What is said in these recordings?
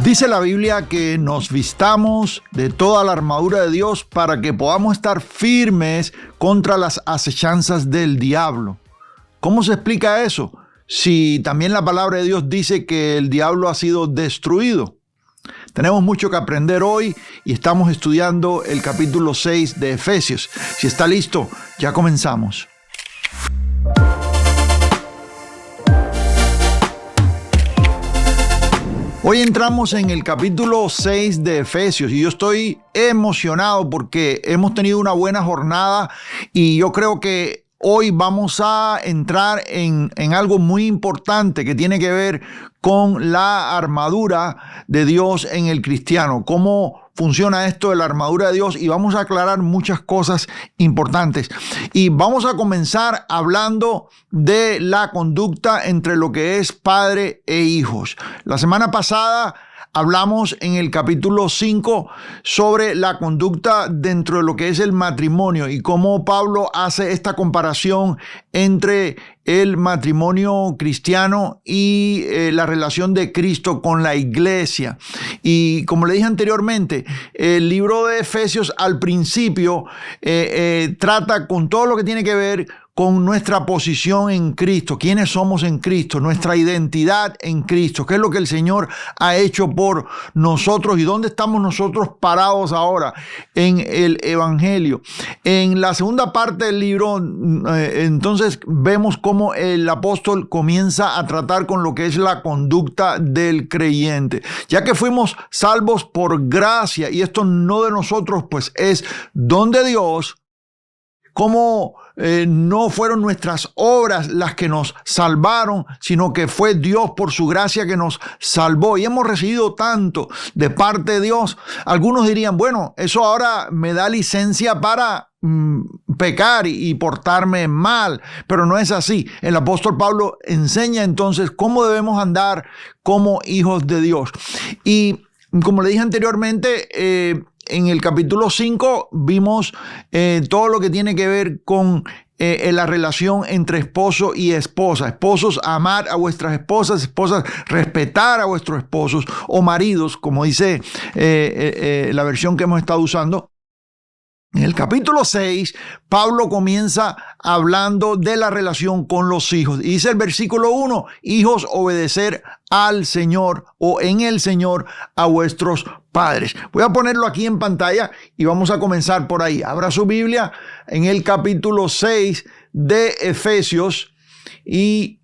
Dice la Biblia que nos vistamos de toda la armadura de Dios para que podamos estar firmes contra las acechanzas del diablo. ¿Cómo se explica eso? Si también la palabra de Dios dice que el diablo ha sido destruido. Tenemos mucho que aprender hoy y estamos estudiando el capítulo 6 de Efesios. Si está listo, ya comenzamos. Hoy entramos en el capítulo 6 de Efesios y yo estoy emocionado porque hemos tenido una buena jornada y yo creo que hoy vamos a entrar en algo muy importante que tiene que ver con la armadura de Dios en el cristiano. Cómo funciona esto de la armadura de Dios y vamos a aclarar muchas cosas importantes. Y vamos a comenzar hablando de la conducta entre lo que es padre e hijos. La semana pasada hablamos en el capítulo 5 sobre la conducta dentro de lo que es el matrimonio y cómo Pablo hace esta comparación entre el matrimonio cristiano y la relación de Cristo con la iglesia. Y como le dije anteriormente, el libro de Efesios al principio trata con todo lo que tiene que ver con nuestra posición en Cristo, quiénes somos en Cristo, nuestra identidad en Cristo, qué es lo que el Señor ha hecho por nosotros y dónde estamos nosotros parados ahora en el Evangelio. En la segunda parte del libro, entonces vemos cómo el apóstol comienza a tratar con lo que es la conducta del creyente. Ya que fuimos salvos por gracia y esto no de nosotros, pues es don de Dios, como no fueron nuestras obras las que nos salvaron, sino que fue Dios por su gracia que nos salvó. Y hemos recibido tanto de parte de Dios. Algunos dirían, bueno, eso ahora me da licencia para pecar y portarme mal, pero no es así. El apóstol Pablo enseña entonces cómo debemos andar como hijos de Dios. Y como le dije anteriormente, en el capítulo 5 vimos todo lo que tiene que ver con la relación entre esposo y esposa. Esposos, amar a vuestras esposas. Esposas, respetar a vuestros esposos o maridos, como dice la versión que hemos estado usando. En el capítulo 6, Pablo comienza hablando de la relación con los hijos. Y dice el versículo 1, hijos, obedecer al Señor o en el Señor a vuestros padres. Voy a ponerlo aquí en pantalla y vamos a comenzar por ahí. Abra su Biblia en el capítulo 6 de Efesios y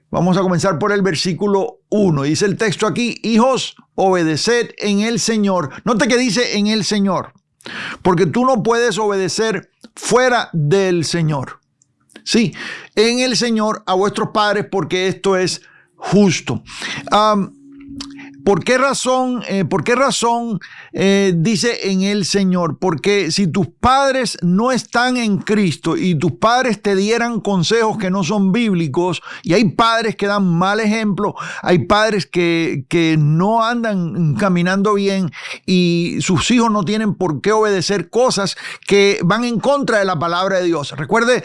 vamos a comenzar por el versículo 1. Dice el texto aquí, hijos, obedeced en el Señor. Note que dice en el Señor. Porque tú no puedes obedecer fuera del Señor. Sí, en el Señor a vuestros padres porque esto es justo. ¿Por qué razón dice en el Señor? Porque si tus padres no están en Cristo y tus padres te dieran consejos que no son bíblicos, y hay padres que dan mal ejemplo, hay padres que no andan caminando bien y sus hijos no tienen por qué obedecer cosas que van en contra de la palabra de Dios. Recuerde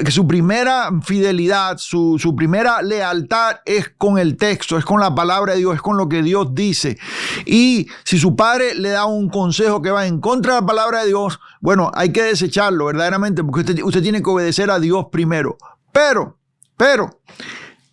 que su primera fidelidad, su primera lealtad es con el texto, es con la palabra de Dios, es con lo que Dios dice. Y si su padre le da un consejo que va en contra de la palabra de Dios, bueno, hay que desecharlo verdaderamente porque usted tiene que obedecer a Dios primero. Pero,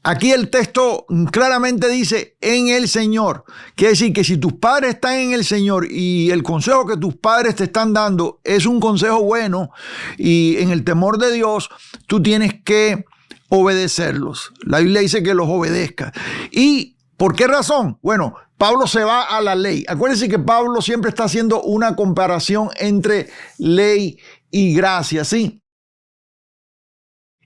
aquí el texto claramente dice en el Señor. Quiere decir que si tus padres están en el Señor y el consejo que tus padres te están dando es un consejo bueno y en el temor de Dios, tú tienes que obedecerlos. La Biblia dice que los obedezcas. ¿Y por qué razón? Bueno, Pablo se va a la ley. Acuérdense que Pablo siempre está haciendo una comparación entre ley y gracia, ¿sí?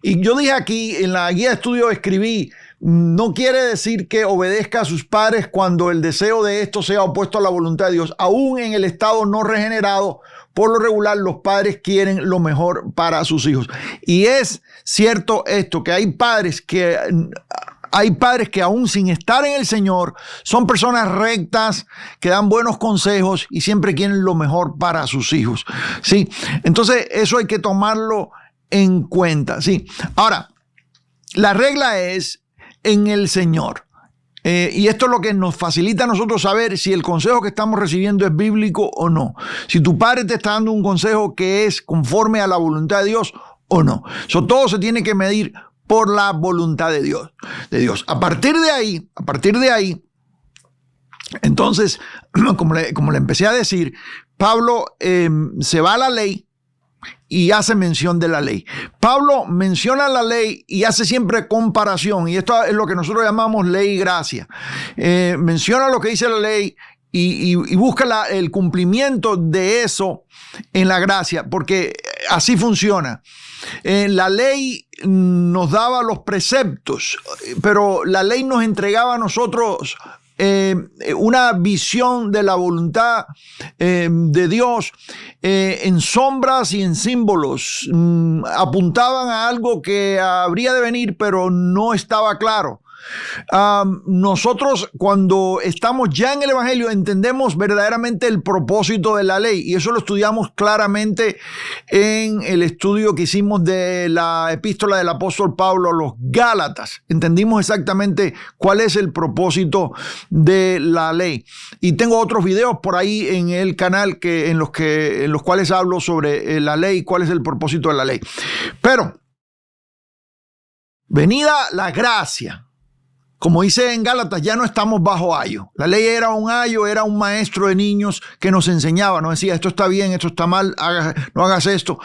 Y yo dije aquí, en la guía de estudio escribí, no quiere decir que obedezca a sus padres cuando el deseo de esto sea opuesto a la voluntad de Dios. Aún en el estado no regenerado, por lo regular, los padres quieren lo mejor para sus hijos. Y es cierto esto, que hay padres que aún sin estar en el Señor son personas rectas, que dan buenos consejos y siempre quieren lo mejor para sus hijos. ¿Sí? Entonces eso hay que tomarlo en cuenta. ¿Sí? Ahora, la regla es en el Señor. Y esto es lo que nos facilita a nosotros saber si el consejo que estamos recibiendo es bíblico o no. Si tu padre te está dando un consejo que es conforme a la voluntad de Dios o no. Todo se tiene que medir por la voluntad de Dios. A partir de ahí, entonces, como le empecé a decir, Pablo se va a la ley y hace mención de la ley. Pablo menciona la ley y hace siempre comparación, y esto es lo que nosotros llamamos ley y gracia. Menciona lo que dice la ley y busca el cumplimiento de eso en la gracia, porque así funciona. La ley nos daba los preceptos, pero la ley nos entregaba a nosotros una visión de la voluntad de Dios en sombras y en símbolos. Apuntaban a algo que habría de venir, pero no estaba claro. Nosotros, cuando estamos ya en el Evangelio, entendemos verdaderamente el propósito de la ley, y eso lo estudiamos claramente en el estudio que hicimos de la epístola del apóstol Pablo a los Gálatas. Entendimos exactamente cuál es el propósito de la ley, y tengo otros videos por ahí en el canal en los cuales hablo sobre la ley, cuál es el propósito de la ley. Pero venida la gracia, como dice en Gálatas, ya no estamos bajo ayo. La ley era un ayo, era un maestro de niños que nos enseñaba, nos decía, esto está bien, esto está mal, no hagas esto.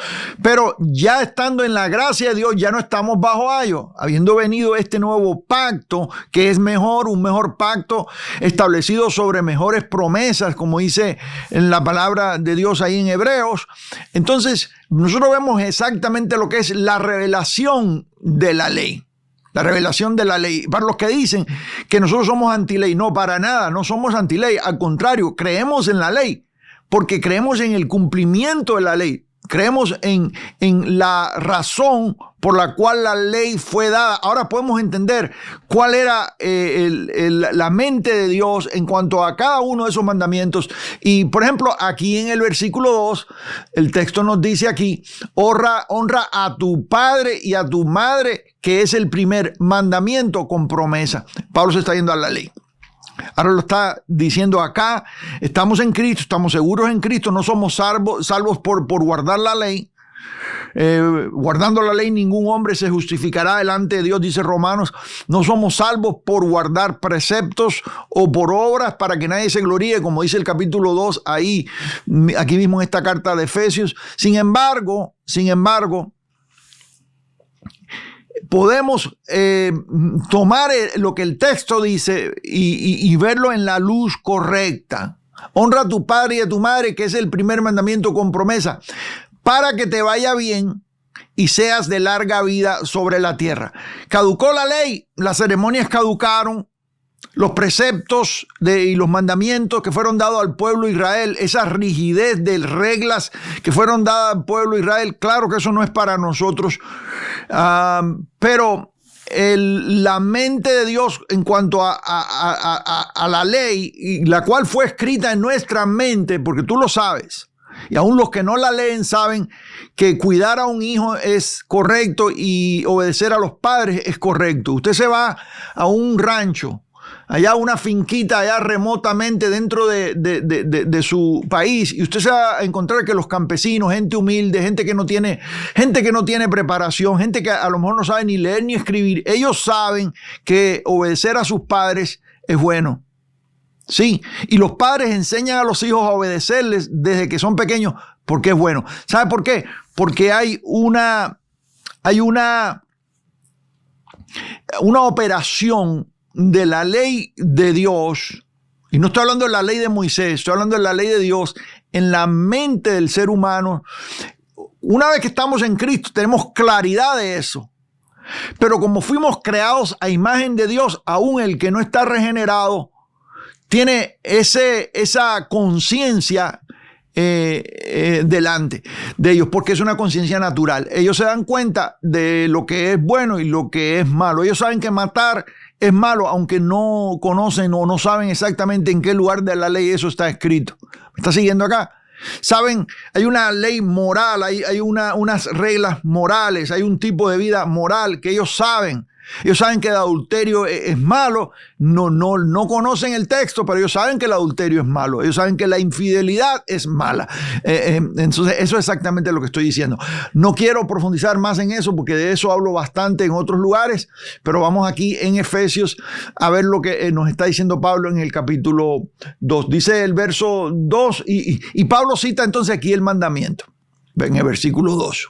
Pero ya estando en la gracia de Dios, ya no estamos bajo ayo, habiendo venido este nuevo pacto, que es mejor, un mejor pacto establecido sobre mejores promesas, como dice en la palabra de Dios ahí en Hebreos. Entonces, nosotros vemos exactamente lo que es la revelación de la ley. La revelación de la ley. Para los que dicen que nosotros somos antiley, no, para nada, no somos antiley. Al contrario, creemos en la ley, porque creemos en el cumplimiento de la ley. Creemos en la razón por la cual la ley fue dada. Ahora podemos entender cuál era la mente de Dios en cuanto a cada uno de esos mandamientos. Y, por ejemplo, aquí en el versículo 2, el texto nos dice aquí, honra a tu padre y a tu madre, que es el primer mandamiento con promesa. Pablo se está yendo a la ley. Ahora lo está diciendo acá, estamos en Cristo, estamos seguros en Cristo, no somos salvos por guardar la ley. Guardando la ley ningún hombre se justificará delante de Dios, dice Romanos. No somos salvos por guardar preceptos o por obras para que nadie se gloríe, como dice el capítulo 2 aquí mismo en esta carta de Efesios. Sin embargo, podemos tomar lo que el texto dice y verlo en la luz correcta. Honra a tu padre y a tu madre, que es el primer mandamiento con promesa, para que te vaya bien y seas de larga vida sobre la tierra. Caducó la ley, las ceremonias caducaron, los preceptos y los mandamientos que fueron dados al pueblo de Israel, esa rigidez de reglas que fueron dadas al pueblo de Israel, claro que eso no es para nosotros, pero la mente de Dios en cuanto a la ley, la cual fue escrita en nuestra mente, porque tú lo sabes, y aún los que no la leen saben que cuidar a un hijo es correcto y obedecer a los padres es correcto. Usted se va a un rancho, allá una finquita, allá remotamente dentro de su país, y usted se va a encontrar que los campesinos, gente humilde, gente que no tiene preparación, gente que a lo mejor no sabe ni leer ni escribir, ellos saben que obedecer a sus padres es bueno. Sí, y los padres enseñan a los hijos a obedecerles desde que son pequeños porque es bueno. ¿Sabe por qué? Porque hay una operación de la ley de Dios, y no estoy hablando de la ley de Moisés, estoy hablando de la ley de Dios en la mente del ser humano. Una vez que estamos en Cristo tenemos claridad de eso, pero como fuimos creados a imagen de Dios, aún el que no está regenerado tiene esa conciencia delante de ellos, porque es una conciencia natural. Ellos se dan cuenta de lo que es bueno y lo que es malo. Ellos saben que matar es malo, aunque no conocen o no saben exactamente en qué lugar de la ley eso está escrito. ¿Me está siguiendo acá? Saben, hay una ley moral, hay unas reglas morales, hay un tipo de vida moral que ellos saben. Ellos saben que el adulterio es malo. No conocen el texto, pero ellos saben que el adulterio es malo. Ellos saben que la infidelidad es mala. Entonces, eso es exactamente lo que estoy diciendo. No quiero profundizar más en eso porque de eso hablo bastante en otros lugares, pero vamos aquí en Efesios a ver lo que nos está diciendo Pablo en el capítulo 2. Dice el verso 2 y Pablo cita entonces aquí el mandamiento. En el versículo 2.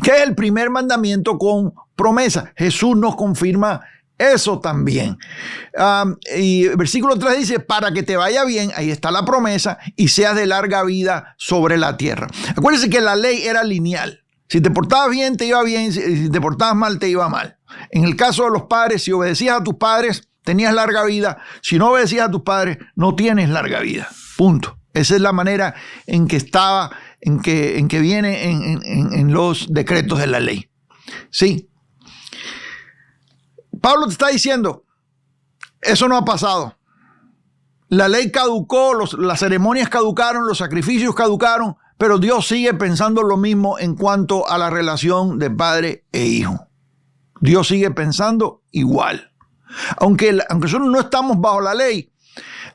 Que es el primer mandamiento con promesa. Jesús nos confirma eso también. Y el versículo 3 dice, para que te vaya bien, ahí está la promesa, y seas de larga vida sobre la tierra. Acuérdense que la ley era lineal. Si te portabas bien, te iba bien. Si te portabas mal, te iba mal. En el caso de los padres, si obedecías a tus padres, tenías larga vida. Si no obedecías a tus padres, no tienes larga vida. Punto. Esa es la manera en que estaba, en que viene en los decretos de la ley. Sí. Pablo te está diciendo, eso no ha pasado. La ley caducó, las ceremonias caducaron, los sacrificios caducaron, pero Dios sigue pensando lo mismo en cuanto a la relación de padre e hijo. Dios sigue pensando igual. Aunque nosotros no estamos bajo la ley,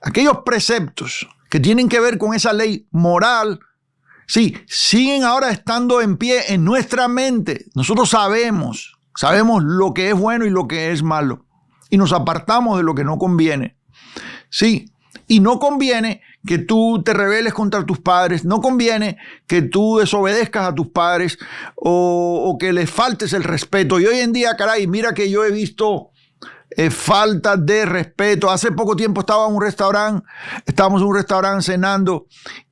aquellos preceptos que tienen que ver con esa ley moral, sí, siguen ahora estando en pie en nuestra mente. Nosotros sabemos lo que es bueno y lo que es malo. Y nos apartamos de lo que no conviene. Sí, y no conviene que tú te rebeles contra tus padres. No conviene que tú desobedezcas a tus padres o que les faltes el respeto. Y hoy en día, caray, mira que yo he visto falta de respeto. Hace poco tiempo estábamos en un restaurante cenando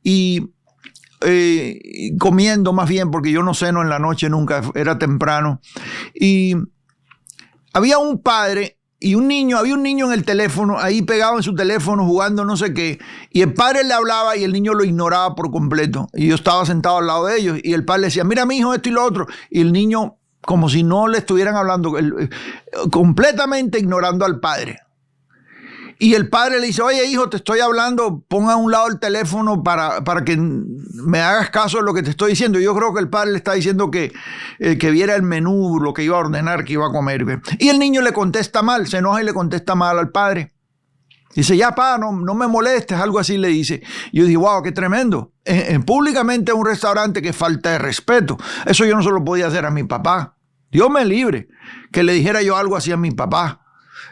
y comiendo más bien, porque yo no ceno en la noche nunca, era temprano. Y había un padre y un niño, había un niño en el teléfono, ahí pegado en su teléfono jugando no sé qué, y el padre le hablaba y el niño lo ignoraba por completo. Y yo estaba sentado al lado de ellos y el padre le decía, mira mi hijo, esto y lo otro. Y el niño, como si no le estuvieran hablando, completamente ignorando al padre. Y el padre le dice, oye hijo, te estoy hablando, pon a un lado el teléfono para que me hagas caso de lo que te estoy diciendo. Yo creo que el padre le está diciendo que viera el menú, lo que iba a ordenar, que iba a comer. Y el niño le contesta mal, se enoja y le contesta mal al padre. Dice, ya pa, no me molestes, algo así le dice. Y yo dije, wow, qué tremendo. Públicamente en un restaurante, que falta de respeto. Eso yo no se lo podía hacer a mi papá. Dios me libre que le dijera yo algo así a mi papá.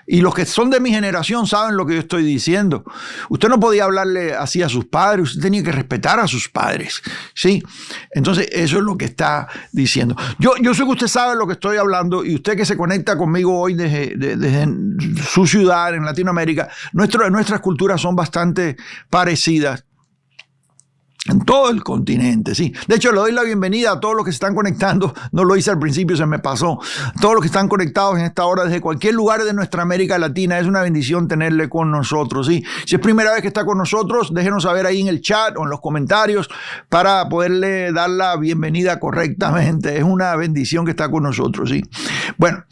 Y los que son de mi generación saben lo que yo estoy diciendo. Usted no podía hablarle así a sus padres, usted tenía que respetar a sus padres, ¿sí? Entonces, eso es lo que está diciendo. Yo sé que usted sabe lo que estoy hablando, y usted que se conecta conmigo hoy desde su ciudad, en Latinoamérica, nuestras culturas son bastante parecidas. En todo el continente, sí. De hecho, le doy la bienvenida a todos los que se están conectando. No lo hice al principio, se me pasó. Todos los que están conectados en esta hora desde cualquier lugar de nuestra América Latina. Es una bendición tenerle con nosotros, sí. Si es primera vez que está con nosotros, déjenos saber ahí en el chat o en los comentarios para poderle dar la bienvenida correctamente. Es una bendición que está con nosotros, sí. Bueno,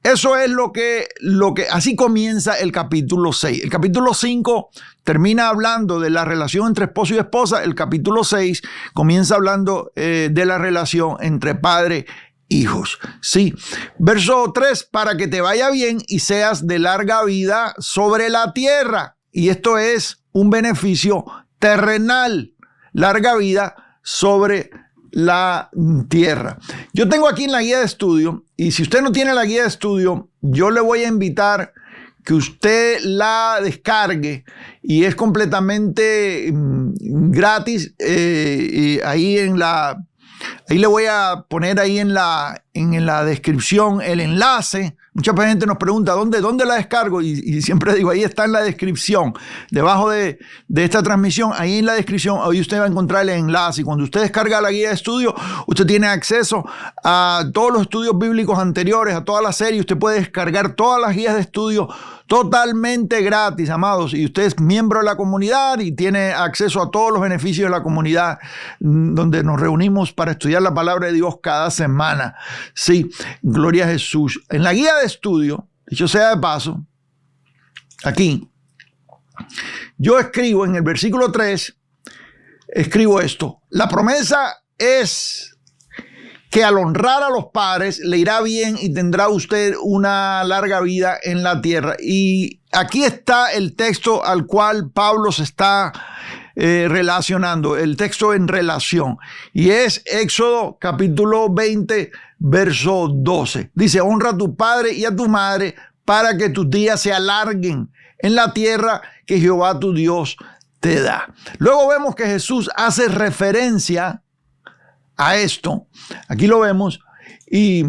eso es lo que así comienza el capítulo 6. El capítulo 5 termina hablando de la relación entre esposo y esposa. El capítulo 6 comienza hablando de la relación entre padre e hijos. Sí. Verso 3, para que te vaya bien y seas de larga vida sobre la tierra. Y esto es un beneficio terrenal. Larga vida sobre la tierra. Yo tengo aquí en la guía de estudio, y si usted no tiene la guía de estudio, yo le voy a invitar que usted la descargue, y es completamente gratis. Ahí le voy a poner ahí en la descripción el enlace. Mucha gente nos pregunta, ¿dónde la descargo? Y siempre digo, ahí está en la descripción, debajo de esta transmisión, ahí en la descripción, ahí usted va a encontrar el enlace. Y cuando usted descarga la guía de estudio, usted tiene acceso a todos los estudios bíblicos anteriores, a toda la serie. Usted puede descargar todas las guías de estudio totalmente gratis, amados. Y usted es miembro de la comunidad y tiene acceso a todos los beneficios de la comunidad, donde nos reunimos para estudiar la palabra de Dios cada semana. Sí, gloria a Jesús. En la guía de estudio, dicho sea de paso, aquí, yo escribo en el versículo 3, escribo esto: la promesa es que al honrar a los padres le irá bien y tendrá usted una larga vida en la tierra. Y aquí está el texto al cual Pablo se está relacionando, el texto en relación, y es Éxodo capítulo 20, verso 12. Dice: honra a tu padre y a tu madre para que tus días se alarguen en la tierra que Jehová tu Dios te da. Luego vemos que Jesús hace referencia a esto. Aquí lo vemos y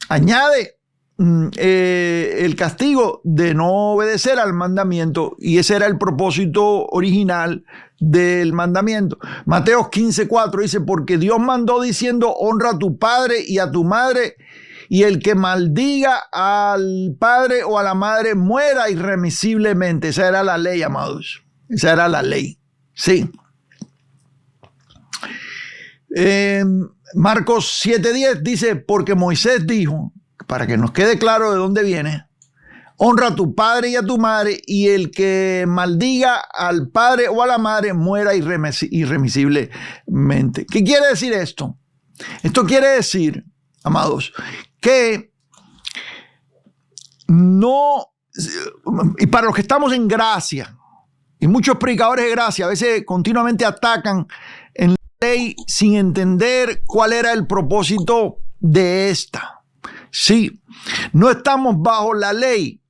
añade el castigo de no obedecer al mandamiento, y ese era el propósito original del mandamiento. Mateo 15:4 dice: porque Dios mandó diciendo: honra a tu padre y a tu madre, y el que maldiga al padre o a la madre muera irremisiblemente. Esa era la ley, amados. Esa era la ley. Sí. Marcos 7:10 dice: porque Moisés dijo, para que nos quede claro de dónde viene, honra a tu padre y a tu madre, y el que maldiga al padre o a la madre muera irremisiblemente. ¿Qué quiere decir esto? Esto quiere decir, amados, que no, y para los que estamos en gracia, y muchos predicadores de gracia a veces continuamente atacan en la ley sin entender cuál era el propósito de esta. Sí, no estamos bajo la ley,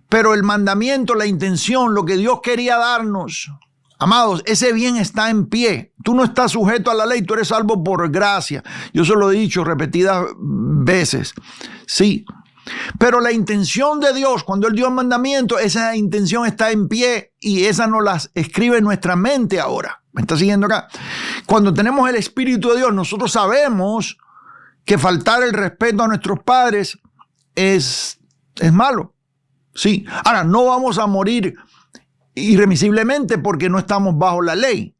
pero el mandamiento, la intención, lo que Dios quería darnos, amados, ese bien está en pie. Tú no estás sujeto a la ley, tú eres salvo por gracia. Yo se lo he dicho repetidas veces. Sí, pero la intención de Dios, cuando Él dio el mandamiento, esa intención está en pie y esa nos la escribe en nuestra mente ahora. ¿Me está siguiendo acá? Cuando tenemos el Espíritu de Dios, nosotros sabemos que faltar el respeto a nuestros padres es malo. Sí. Ahora, no vamos a morir irremisiblemente porque no estamos bajo la ley.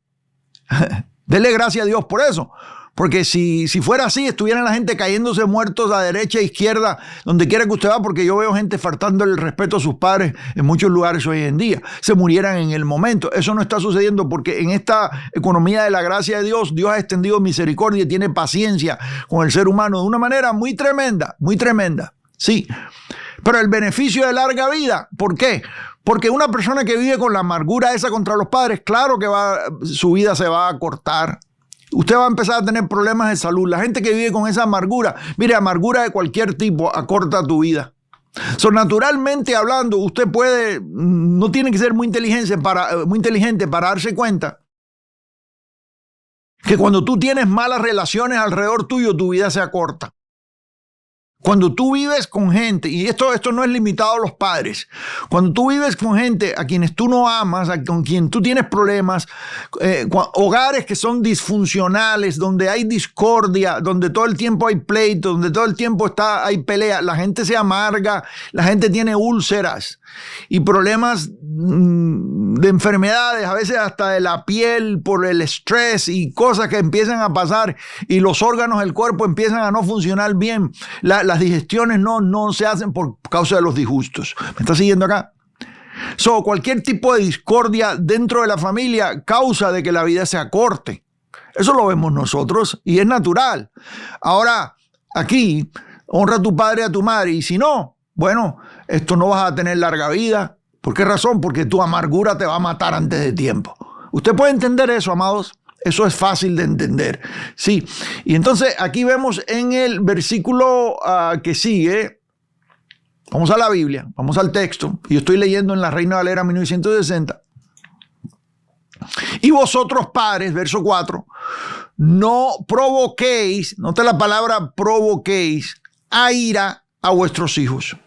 Dele gracias a Dios por eso. Porque si fuera así, estuvieran la gente cayéndose muertos a derecha e izquierda, donde quiera que usted va, porque yo veo gente faltando el respeto a sus padres en muchos lugares hoy en día. Se murieran en el momento. Eso no está sucediendo porque en esta economía de la gracia de Dios, Dios ha extendido misericordia y tiene paciencia con el ser humano de una manera muy tremenda, muy tremenda. Sí. Pero el beneficio de larga vida, ¿por qué? Porque una persona que vive con la amargura esa contra los padres, claro que su vida se va a cortar. Usted va a empezar a tener problemas de salud. La gente que vive con esa amargura, mire, amargura de cualquier tipo, acorta tu vida. Naturalmente hablando, usted no tiene que ser muy inteligente para darse cuenta que cuando tú tienes malas relaciones alrededor tuyo, tu vida se acorta. Cuando tú vives con gente, y esto no es limitado a los padres, cuando tú vives con gente a quienes tú no amas, con quien tú tienes problemas, hogares que son disfuncionales, donde hay discordia, donde todo el tiempo hay pleito, donde todo el tiempo hay pelea, la gente se amarga, la gente tiene úlceras y problemas de enfermedades, a veces hasta de la piel por el estrés y cosas que empiezan a pasar y los órganos del cuerpo empiezan a no funcionar bien. Las digestiones no se hacen por causa de los disgustos. ¿Me está siguiendo acá? Cualquier tipo de discordia dentro de la familia causa de que la vida se acorte. Eso lo vemos nosotros y es natural. Ahora, aquí, honra a tu padre y a tu madre, y si no, bueno, esto no vas a tener larga vida. ¿Por qué razón? Porque tu amargura te va a matar antes de tiempo. ¿Usted puede entender eso, amados? Eso es fácil de entender. Sí. Y entonces aquí vemos en el versículo que sigue, vamos a la Biblia, vamos al texto, y yo estoy leyendo en la Reina Valera 1960. Y vosotros padres, verso 4, no provoquéis, note la palabra provoquéis, a ira a vuestros hijos.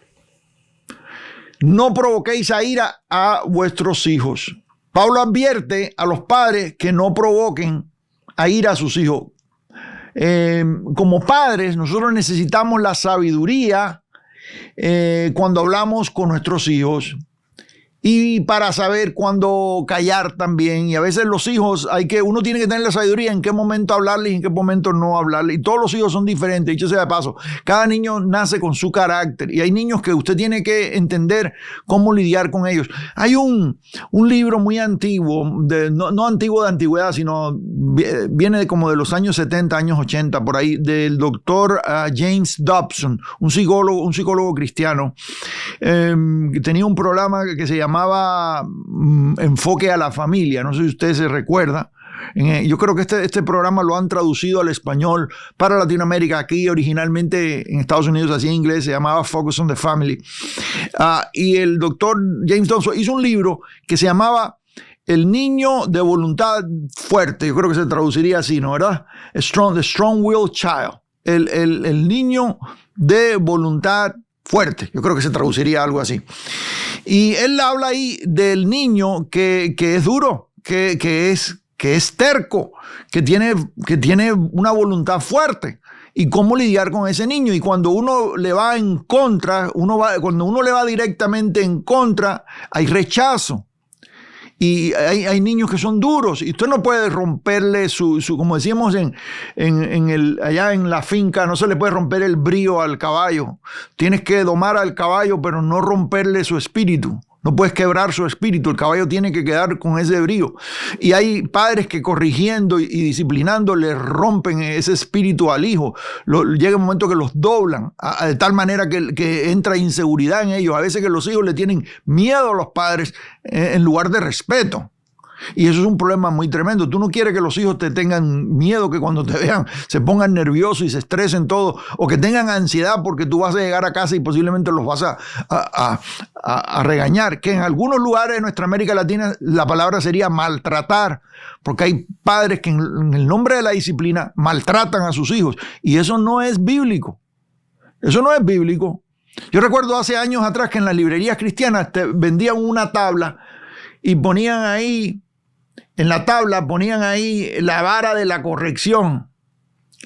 No provoquéis a ira a vuestros hijos. Pablo advierte a los padres que no provoquen a ira a sus hijos. Como padres, nosotros necesitamos la sabiduría cuando hablamos con nuestros hijos. y para saber cuándo callar también. Y a veces los hijos, uno tiene que tener la sabiduría en qué momento hablarles y en qué momento no hablarles. Y todos los hijos son diferentes, dicho sea de paso. Cada niño nace con su carácter y hay niños que usted tiene que entender cómo lidiar con ellos. Hay un libro muy antiguo, no antiguo de antigüedad, sino viene como de los años 70, años 80, por ahí, del doctor James Dobson, un psicólogo cristiano, que tenía un programa que se llamaba Enfoque a la Familia. No sé si usted se recuerda. Yo creo que este programa lo han traducido al español para Latinoamérica. Aquí originalmente en Estados Unidos, así en inglés, se llamaba Focus on the Family. Y el doctor James Dobson hizo un libro que se llamaba El niño de voluntad fuerte. Yo creo que se traduciría así, ¿no? ¿Verdad? The Strong Willed Child. El niño de voluntad fuerte. Yo creo que se traduciría algo así. Y él habla ahí del niño que es duro, que es terco, que tiene una voluntad fuerte. Y cómo lidiar con ese niño. Y cuando uno le va en contra, cuando uno le va directamente en contra, hay rechazo. Y hay niños que son duros y usted no puede romperle como decíamos allá en la finca, no se le puede romper el brío al caballo. Tienes que domar al caballo, pero no romperle su espíritu. No puedes quebrar su espíritu, el caballo tiene que quedar con ese brío. Y hay padres que corrigiendo y disciplinando le rompen ese espíritu al hijo. Llega un momento que los doblan de tal manera que entra inseguridad en ellos. A veces que los hijos le tienen miedo a los padres en lugar de respeto. Y eso es un problema muy tremendo. Tú no quieres que los hijos te tengan miedo, que cuando te vean se pongan nerviosos y se estresen todo, o que tengan ansiedad porque tú vas a llegar a casa y posiblemente los vas a regañar, que en algunos lugares de nuestra América Latina la palabra sería maltratar, porque hay padres que en el nombre de la disciplina maltratan a sus hijos, y eso no es bíblico. Eso no es bíblico. Yo recuerdo hace años atrás que en las librerías cristianas te vendían una tabla y ponían ahí, en la tabla ponían ahí la vara de la corrección.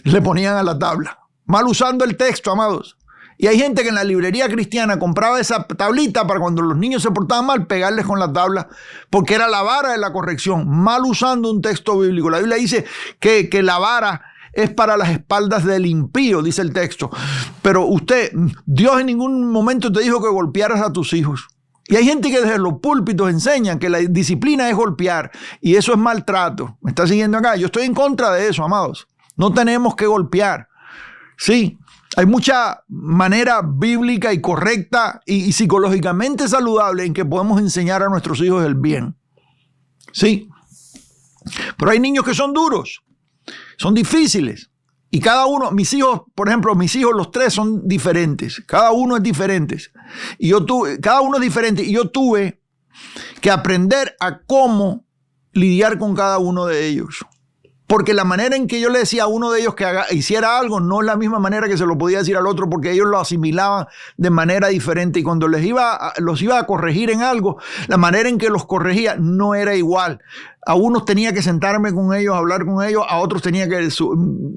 Le ponían a la tabla. Mal usando el texto, amados. Y hay gente que en la librería cristiana compraba esa tablita para cuando los niños se portaban mal, pegarles con la tabla, porque era la vara de la corrección. Mal usando un texto bíblico. La Biblia dice que la vara es para las espaldas del impío, dice el texto. Pero Dios en ningún momento te dijo que golpearas a tus hijos. Y hay gente que desde los púlpitos enseñan que la disciplina es golpear y eso es maltrato. ¿Me está siguiendo acá? Yo estoy en contra de eso, amados. No tenemos que golpear. Sí, hay mucha manera bíblica y correcta y psicológicamente saludable en que podemos enseñar a nuestros hijos el bien. Sí, pero hay niños que son duros, son difíciles. Y cada uno, mis hijos, por ejemplo, los tres son diferentes. Cada uno es diferente. Cada uno es diferente. Y yo tuve que aprender a cómo lidiar con cada uno de ellos. Porque la manera en que yo le decía a uno de ellos que hiciera algo no es la misma manera que se lo podía decir al otro, porque ellos lo asimilaban de manera diferente. Y cuando los iba a corregir en algo, la manera en que los corregía no era igual. A unos tenía que sentarme con ellos, hablar con ellos, a otros tenía que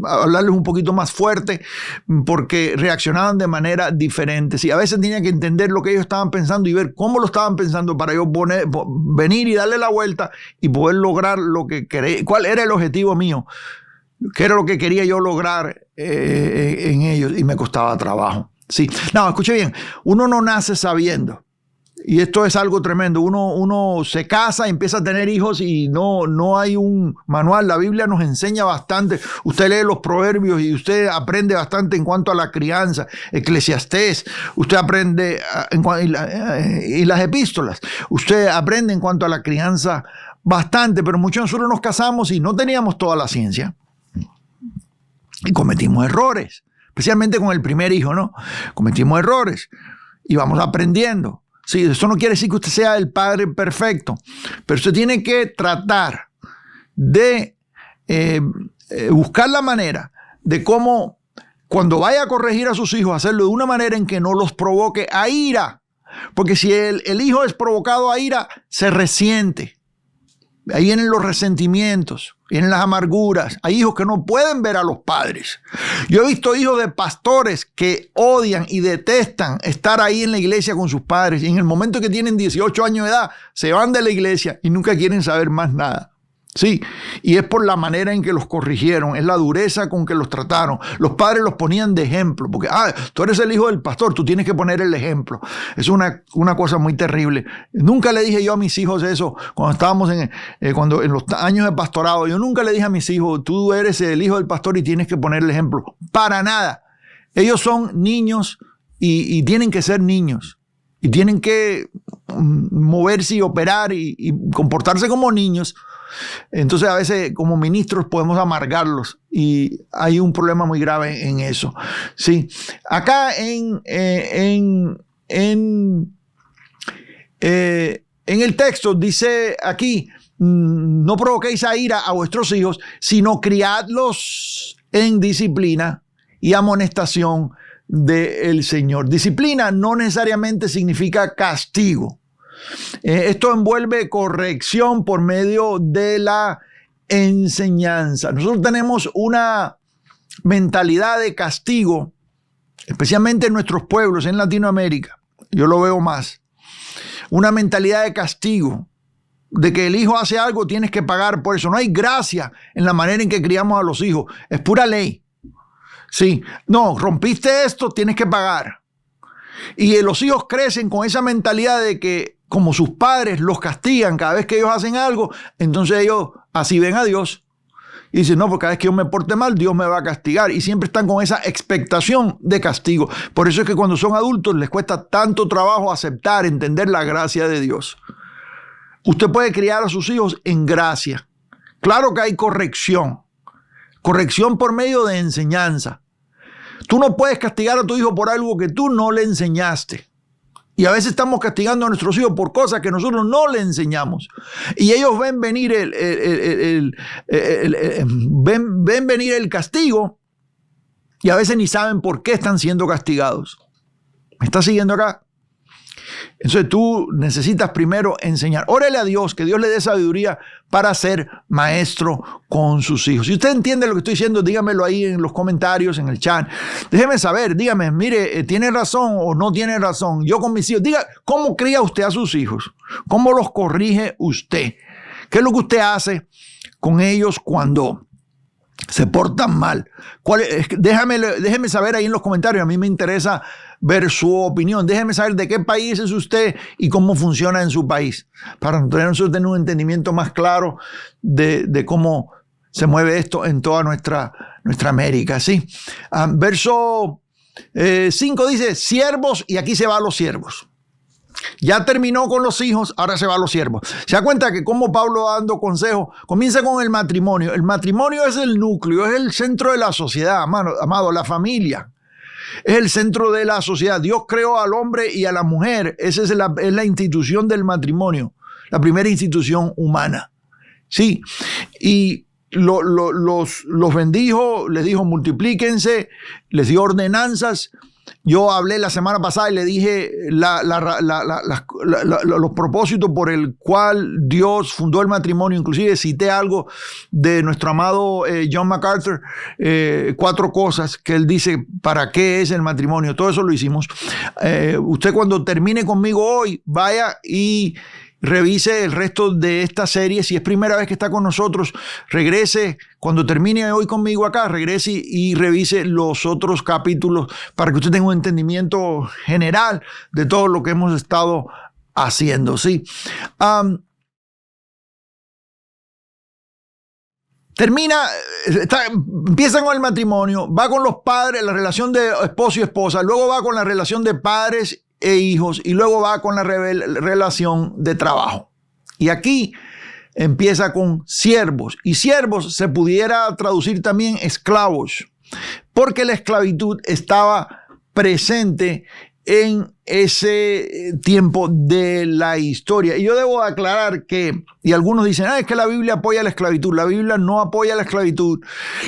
hablarles un poquito más fuerte porque reaccionaban de manera diferente. Sí, a veces tenía que entender lo que ellos estaban pensando y ver cómo lo estaban pensando para yo venir y darle la vuelta y poder lograr lo que quería. ¿Cuál era el objetivo mío? ¿Qué era lo que quería yo lograr en ellos? Y me costaba trabajo. Sí, no, escuche bien, uno no nace sabiendo. Y esto es algo tremendo. Uno se casa, empieza a tener hijos y no hay un manual. La Biblia nos enseña bastante. Usted lee los proverbios y usted aprende bastante en cuanto a la crianza. Eclesiastés, usted aprende y las epístolas. Usted aprende en cuanto a la crianza bastante, pero muchos de nosotros nos casamos y no teníamos toda la ciencia. Y cometimos errores, especialmente con el primer hijo, ¿no? Cometimos errores y vamos aprendiendo. Sí, eso no quiere decir que usted sea el padre perfecto, pero usted tiene que tratar de buscar la manera de cómo, cuando vaya a corregir a sus hijos, hacerlo de una manera en que no los provoque a ira. Porque si el hijo es provocado a ira, se resiente. Ahí vienen los resentimientos. vienen las amarguras. Hay hijos que no pueden ver a los padres. Yo he visto hijos de pastores que odian y detestan estar ahí en la iglesia con sus padres. Y en el momento que tienen 18 años de edad, se van de la iglesia y nunca quieren saber más nada. Sí, y es por la manera en que los corrigieron, es la dureza con que los trataron. Los padres los ponían de ejemplo, porque tú eres el hijo del pastor, tú tienes que poner el ejemplo. Es una cosa muy terrible. Nunca le dije yo a mis hijos eso cuando estábamos en los años de pastorado. Yo nunca le dije a mis hijos, tú eres el hijo del pastor y tienes que poner el ejemplo. Para nada. Ellos son niños y tienen que ser niños. Y tienen que moverse y operar y comportarse como niños. Entonces a veces como ministros podemos amargarlos y hay un problema muy grave en eso. Sí, acá en el texto dice aquí, no provoquéis a ira a vuestros hijos, sino criadlos en disciplina y amonestación del Señor. Disciplina no necesariamente significa castigo. Esto envuelve corrección por medio de la enseñanza. Nosotros tenemos una mentalidad de castigo, especialmente en nuestros pueblos, en Latinoamérica. Yo lo veo más. Una mentalidad de castigo, de que el hijo hace algo, tienes que pagar por eso. No hay gracia en la manera en que criamos a los hijos. Es pura ley. Sí, no, rompiste esto, tienes que pagar. Y los hijos crecen con esa mentalidad de que como sus padres los castigan cada vez que ellos hacen algo, entonces ellos así ven a Dios y dicen, no, porque cada vez que yo me porte mal, Dios me va a castigar. Y siempre están con esa expectación de castigo. Por eso es que cuando son adultos les cuesta tanto trabajo aceptar, entender la gracia de Dios. Usted puede criar a sus hijos en gracia. Claro que hay corrección. Corrección por medio de enseñanza. Tú no puedes castigar a tu hijo por algo que tú no le enseñaste. Y a veces estamos castigando a nuestros hijos por cosas que nosotros no le enseñamos. Y ellos ven venir ven venir el castigo y a veces ni saben por qué están siendo castigados. ¿Me estás siguiendo acá? Entonces tú necesitas primero enseñar. Órale a Dios, que Dios le dé sabiduría para ser maestro con sus hijos. Si usted entiende lo que estoy diciendo, dígamelo ahí en los comentarios, en el chat. Déjeme saber, dígame, mire, ¿tiene razón o no tiene razón? Yo con mis hijos, diga, ¿cómo cría usted a sus hijos? ¿Cómo los corrige usted? ¿Qué es lo que usted hace con ellos cuando se portan mal? Déjeme saber ahí en los comentarios. A mí me interesa ver su opinión. Déjeme saber de qué país es usted y cómo funciona en su país, para nosotros tener un entendimiento más claro de cómo se mueve esto en toda nuestra América. ¿Sí? Verso 5 dice, siervos, y aquí se va a los siervos. Ya terminó con los hijos, ahora se va a los siervos. Se da cuenta que como Pablo dando consejo, comienza con el matrimonio. El matrimonio es el núcleo, es el centro de la sociedad, amado, la familia. Es el centro de la sociedad. Dios creó al hombre y a la mujer. Esa es la institución del matrimonio, la primera institución humana. Sí, y los bendijo, les dijo multiplíquense, les dio ordenanzas. Yo hablé la semana pasada y le dije los propósitos por el cual Dios fundó el matrimonio. Inclusive cité algo de nuestro amado John MacArthur, 4 cosas que él dice para qué es el matrimonio. Todo eso lo hicimos. Usted cuando termine conmigo hoy, vaya y revise el resto de esta serie. Si es primera vez que está con nosotros, regrese. Cuando termine hoy conmigo acá, regrese y revise los otros capítulos para que usted tenga un entendimiento general de todo lo que hemos estado haciendo. ¿Sí? Empieza con el matrimonio, va con los padres, la relación de esposo y esposa, luego va con la relación de padres e hijos, y luego va con la relación de trabajo. Y aquí empieza con siervos, y siervos se pudiera traducir también esclavos, porque la esclavitud estaba presente en ese tiempo de la historia. Y yo debo aclarar que, y algunos dicen, es que la Biblia apoya la esclavitud. La Biblia no apoya la esclavitud.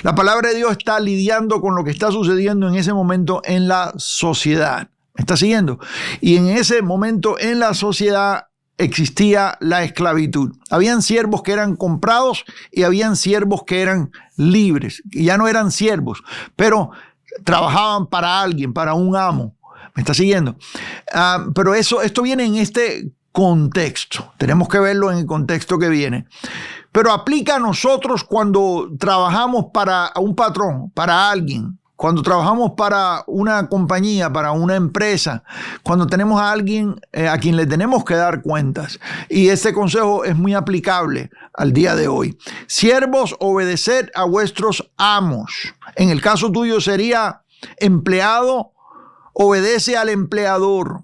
La palabra de Dios está lidiando con lo que está sucediendo en ese momento en la sociedad. ¿Me está siguiendo? Y en ese momento en la sociedad existía la esclavitud. Habían siervos que eran comprados y habían siervos que eran libres. Y ya no eran siervos, pero trabajaban para alguien, para un amo. ¿Me está siguiendo? Pero esto viene en este contexto. Tenemos que verlo en el contexto que viene. Pero aplica a nosotros cuando trabajamos para un patrón, para alguien. Cuando trabajamos para una compañía, para una empresa, cuando tenemos a alguien a quien le tenemos que dar cuentas. Y este consejo es muy aplicable al día de hoy. Siervos, obedeced a vuestros amos. En el caso tuyo sería empleado, obedece al empleador.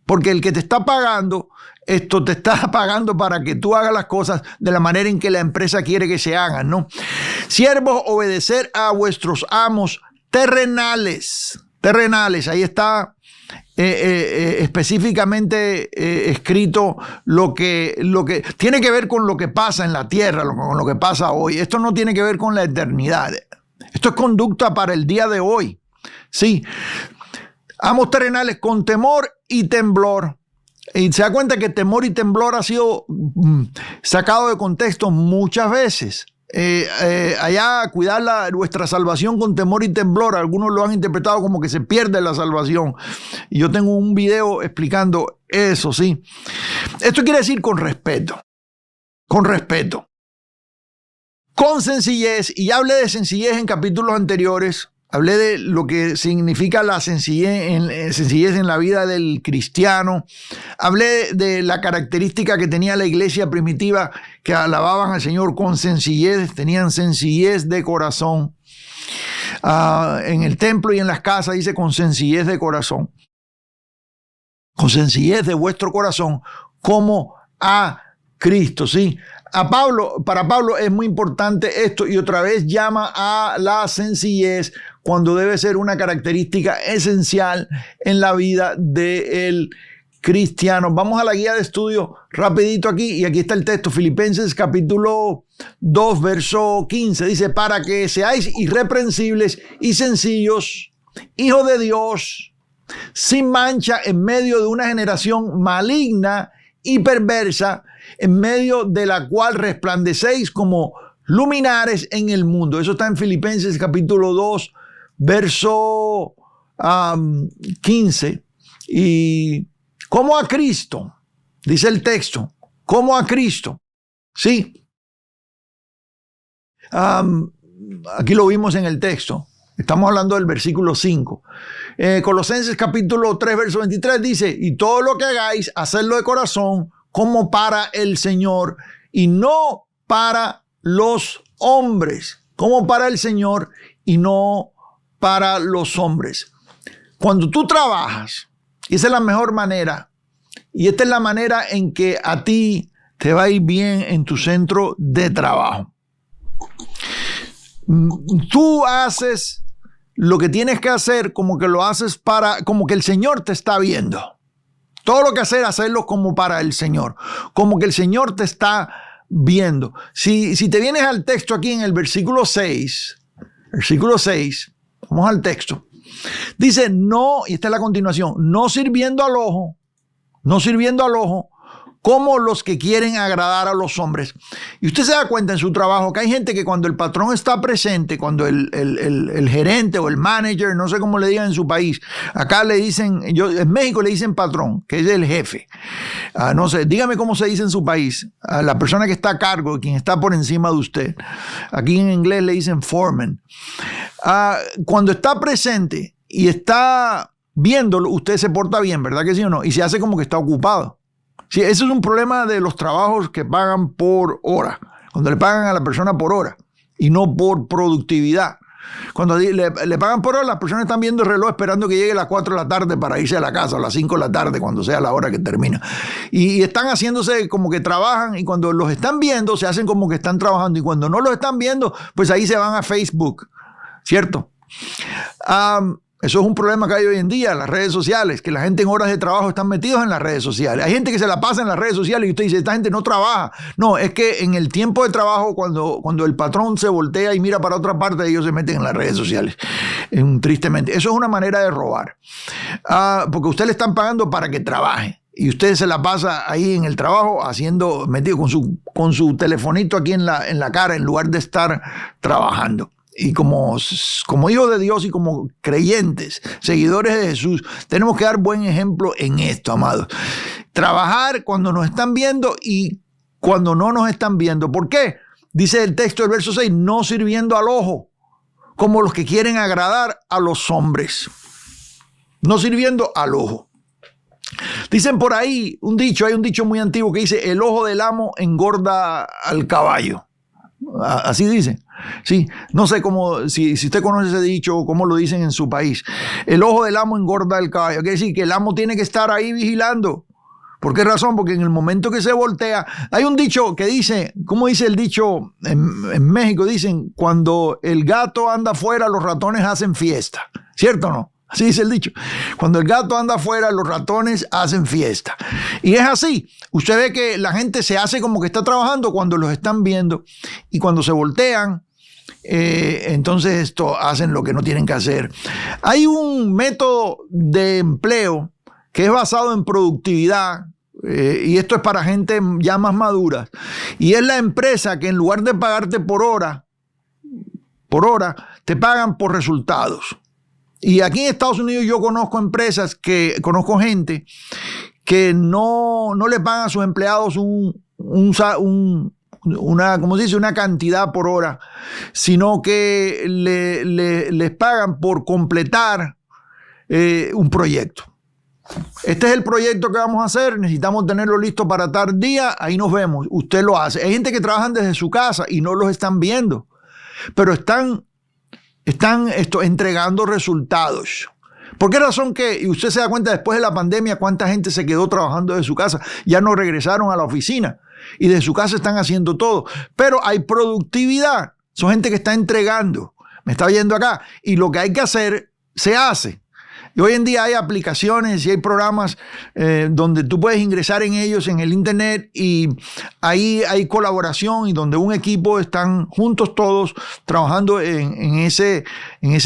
Porque el que te está pagando, esto te está pagando para que tú hagas las cosas de la manera en que la empresa quiere que se hagan, ¿no? Siervos, obedeced a vuestros amos terrenales, ahí está específicamente escrito lo que tiene que ver con lo que pasa en la tierra, con lo que pasa hoy. Esto no tiene que ver con la eternidad. Esto es conducta para el día de hoy. Sí, amos terrenales con temor y temblor. Y se da cuenta que temor y temblor ha sido sacado de contexto muchas veces. Allá cuidar vuestra salvación con temor y temblor. Algunos lo han interpretado como que se pierde la salvación. Y yo tengo un video explicando eso, sí. Esto quiere decir con respeto. Con respeto. Con sencillez. Y ya hablé de sencillez en capítulos anteriores. Hablé de lo que significa la sencillez en la vida del cristiano. Hablé de la característica que tenía la iglesia primitiva, que alababan al Señor con sencillez, tenían sencillez de corazón. En el templo y en las casas dice con sencillez de corazón. Con sencillez de vuestro corazón, como a Cristo, ¿sí? Para Pablo es muy importante esto y otra vez llama a la sencillez cuando debe ser una característica esencial en la vida del cristiano. Vamos a la guía de estudio rapidito aquí y aquí está el texto, Filipenses capítulo 2, verso 15. Dice, para que seáis irreprensibles y sencillos, hijos de Dios, sin mancha en medio de una generación maligna y perversa, en medio de la cual resplandecéis como luminares en el mundo. Eso está en Filipenses capítulo 2, verso 15. Y como a Cristo, dice el texto, como a Cristo. Sí. Aquí lo vimos en el texto. Estamos hablando del versículo 5. Colosenses capítulo 3, verso 23 dice, y todo lo que hagáis, hacedlo de corazón, como para el Señor y no para los hombres, como para el Señor y no para los hombres. Cuando tú trabajas, y esa es la mejor manera, y esta es la manera en que a ti te va a ir bien en tu centro de trabajo. Tú haces lo que tienes que hacer como que lo haces como que el Señor te está viendo. Todo lo que hacerlo como para el Señor, como que el Señor te está viendo. Si te vienes al texto aquí en el versículo 6, vamos al texto. Dice, no, y esta es la continuación, no sirviendo al ojo, como los que quieren agradar a los hombres. Y usted se da cuenta en su trabajo que hay gente que cuando el patrón está presente, cuando el gerente o el manager, no sé cómo le digan en su país, acá le dicen, en México le dicen patrón, que es el jefe. No sé, dígame cómo se dice en su país, la persona que está a cargo, quien está por encima de usted. Aquí en inglés le dicen foreman. Cuando está presente y está viéndolo, usted se porta bien, ¿verdad que sí o no? Y se hace como que está ocupado. Sí, ese es un problema de los trabajos que pagan por hora, cuando le pagan a la persona por hora y no por productividad. Cuando le pagan por hora, las personas están viendo el reloj esperando que llegue a las 4 de la tarde para irse a la casa, o a las 5 de la tarde, cuando sea la hora que termina. Y están haciéndose como que trabajan, y cuando los están viendo, se hacen como que están trabajando, y cuando no los están viendo, pues ahí se van a Facebook, ¿cierto? Eso es un problema que hay hoy en día, las redes sociales, que la gente en horas de trabajo están metidos en las redes sociales. Hay gente que se la pasa en las redes sociales y usted dice, esta gente no trabaja. No, es que en el tiempo de trabajo, cuando el patrón se voltea y mira para otra parte, ellos se meten en las redes sociales, tristemente. Eso es una manera de robar, porque usted le están pagando para que trabaje. y usted se la pasa ahí en el trabajo metido con su telefonito aquí en la cara en lugar de estar trabajando. Y como hijos de Dios y como creyentes, seguidores de Jesús, tenemos que dar buen ejemplo en esto, amados. Trabajar cuando nos están viendo y cuando no nos están viendo. ¿Por qué? Dice el texto del verso 6, no sirviendo al ojo, como los que quieren agradar a los hombres. No sirviendo al ojo. Dicen por ahí hay un dicho muy antiguo que dice, el ojo del amo engorda al caballo. Así dicen. Sí, no sé si usted conoce ese dicho o cómo lo dicen en su país. El ojo del amo engorda al caballo. Quiere decir que el amo tiene que estar ahí vigilando. ¿Por qué razón? Porque en el momento que se voltea, hay un dicho que dice, ¿cómo dice el dicho en México? Dicen, cuando el gato anda afuera, los ratones hacen fiesta. ¿Cierto o no? Así dice el dicho. Cuando el gato anda afuera, los ratones hacen fiesta. Y es así. Usted ve que la gente se hace como que está trabajando cuando los están viendo. Y cuando se voltean, entonces hacen lo que no tienen que hacer. Hay un método de empleo que es basado en productividad, y esto es para gente ya más madura, y es la empresa que en lugar de pagarte por hora, te pagan por resultados. Y aquí en Estados Unidos yo conozco gente que no le pagan a sus empleados una cantidad por hora, sino que les pagan por completar un proyecto. Este es el proyecto que vamos a hacer, necesitamos tenerlo listo para tal día, ahí nos vemos, usted lo hace. Hay gente que trabajan desde su casa y no los están viendo, pero están entregando resultados. ¿Por qué razón y usted se da cuenta después de la pandemia cuánta gente se quedó trabajando desde su casa? Ya no regresaron a la oficina y desde su casa están haciendo todo, pero hay productividad, son gente que está entregando, me está viendo acá, y lo que hay que hacer se hace. Y hoy en día hay aplicaciones y hay programas donde tú puedes ingresar en ellos en el internet, y ahí hay colaboración y donde un equipo están juntos todos trabajando en ese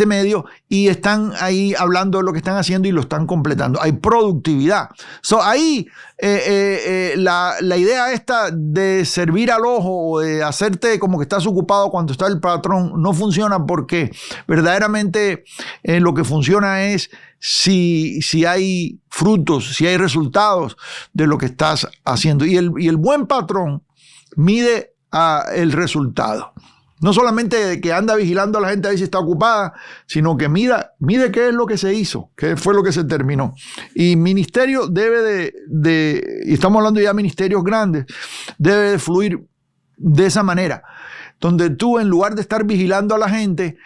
medio y están ahí hablando de lo que están haciendo y lo están completando. Hay productividad. Ahí la idea esta de servir al ojo o de hacerte como que estás ocupado cuando está el patrón no funciona, porque verdaderamente lo que funciona es si hay frutos, si hay resultados de lo que estás haciendo. Y el buen patrón mide el resultado. No solamente que anda vigilando a la gente a ver si está ocupada, sino que mide qué es lo que se hizo, qué fue lo que se terminó. Y ministerio debe y estamos hablando ya de ministerios grandes, debe de fluir de esa manera. Donde tú, en lugar de estar vigilando a la gente,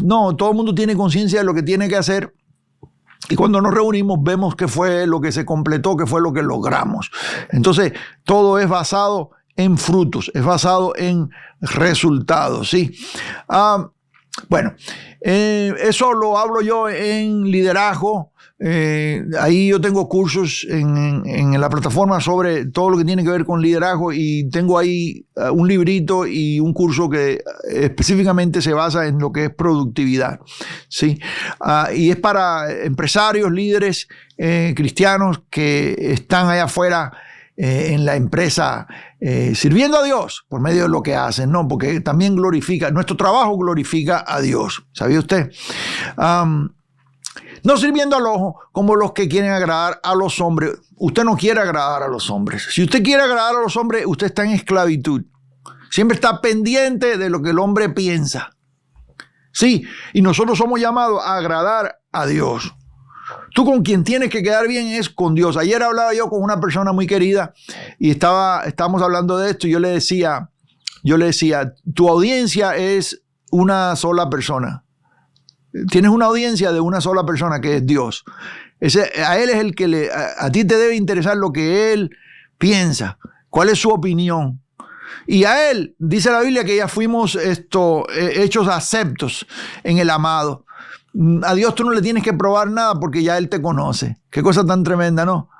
todo el mundo tiene conciencia de lo que tiene que hacer. Y cuando nos reunimos vemos qué fue lo que se completó, qué fue lo que logramos. Entonces, todo es basado en frutos, es basado en resultados, ¿sí? Eso lo hablo yo en liderazgo. Ahí yo tengo cursos en la plataforma sobre todo lo que tiene que ver con liderazgo, y tengo ahí un librito y un curso que específicamente se basa en lo que es productividad, ¿sí? Y es para empresarios, líderes cristianos que están allá afuera en la empresa sirviendo a Dios por medio de lo que hacen, ¿no? Porque también nuestro trabajo glorifica a Dios. ¿Sabía usted? No sirviendo al ojo como los que quieren agradar a los hombres. Usted no quiere agradar a los hombres. Si usted quiere agradar a los hombres, usted está en esclavitud. Siempre está pendiente de lo que el hombre piensa. Sí, y nosotros somos llamados a agradar a Dios. Tú con quien tienes que quedar bien es con Dios. Ayer hablaba yo con una persona muy querida y estábamos hablando de esto, y yo le decía, tu audiencia es una sola persona. Tienes una audiencia de una sola persona, que es Dios. A Él es el que a ti te debe interesar lo que Él piensa, cuál es su opinión. Y a Él, dice la Biblia, que ya fuimos hechos aceptos en el amado. A Dios tú no le tienes que probar nada porque ya Él te conoce. Qué cosa tan tremenda, ¿no?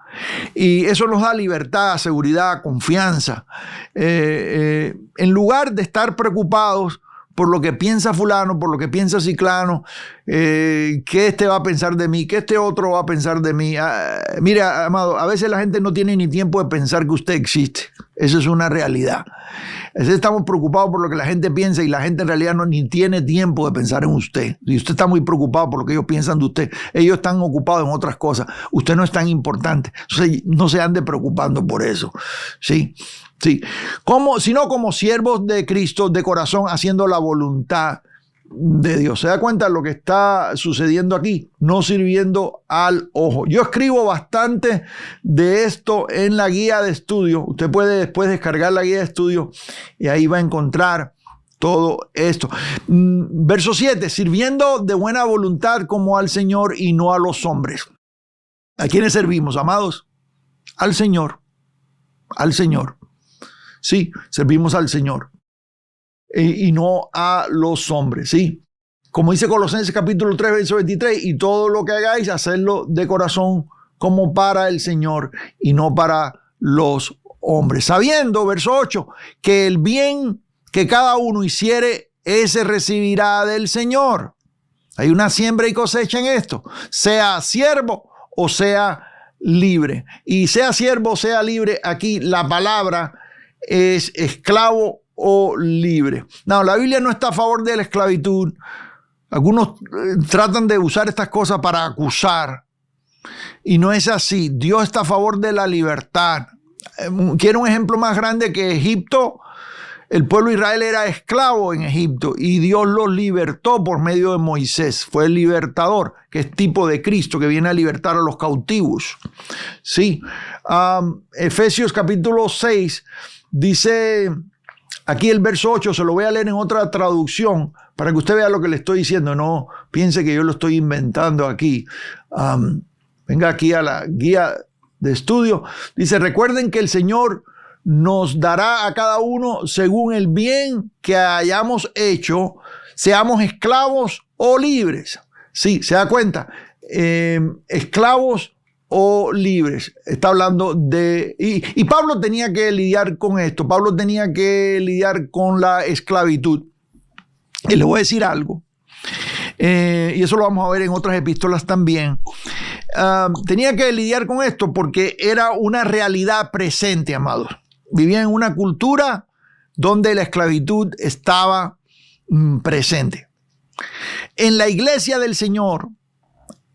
Y eso nos da libertad, seguridad, confianza. En lugar de estar preocupados por lo que piensa fulano, por lo que piensa ciclano, qué este va a pensar de mí, qué este otro va a pensar de mí. Mira, amado, a veces la gente no tiene ni tiempo de pensar que usted existe. Eso es una realidad. A veces estamos preocupados por lo que la gente piensa y la gente en realidad ni tiene tiempo de pensar en usted. Y usted está muy preocupado por lo que ellos piensan de usted. Ellos están ocupados en otras cosas. Usted no es tan importante. Entonces, no se ande preocupando por eso. Sí. Sí, sino como siervos de Cristo de corazón, haciendo la voluntad de Dios. ¿Se da cuenta de lo que está sucediendo aquí? No sirviendo al ojo. Yo escribo bastante de esto en la guía de estudio. Usted puede después descargar la guía de estudio y ahí va a encontrar todo esto. Verso 7, sirviendo de buena voluntad como al Señor y no a los hombres. ¿A quiénes servimos, amados? Al Señor. Al Señor. Sí, servimos al Señor y no a los hombres, ¿sí? Como dice Colosenses capítulo 3, verso 23, y todo lo que hagáis, hacedlo de corazón como para el Señor y no para los hombres. Sabiendo, verso 8, que el bien que cada uno hiciere, ese recibirá del Señor. Hay una siembra y cosecha en esto, sea siervo o sea libre. Y sea siervo o sea libre, aquí la palabra es esclavo o libre. No, la Biblia no está a favor de la esclavitud. Algunos tratan de usar estas cosas para acusar. Y no es así. Dios está a favor de la libertad. Quiero un ejemplo más grande que Egipto. El pueblo de Israel era esclavo en Egipto y Dios los libertó por medio de Moisés. Fue el libertador, que es tipo de Cristo, que viene a libertar a los cautivos. Sí. Efesios capítulo 6 dice, aquí el verso 8, se lo voy a leer en otra traducción para que usted vea lo que le estoy diciendo. No piense que yo lo estoy inventando aquí. Venga aquí a la guía de estudio. Dice, recuerden que el Señor nos dará a cada uno según el bien que hayamos hecho, seamos esclavos o libres. Sí, se da cuenta. Esclavos o libres. Está hablando de... Y Pablo tenía que lidiar con esto. Pablo tenía que lidiar con la esclavitud. Y le voy a decir algo. Y eso lo vamos a ver en otras epístolas también. Tenía que lidiar con esto porque era una realidad presente, amados. Vivía en una cultura donde la esclavitud estaba presente. En la iglesia del Señor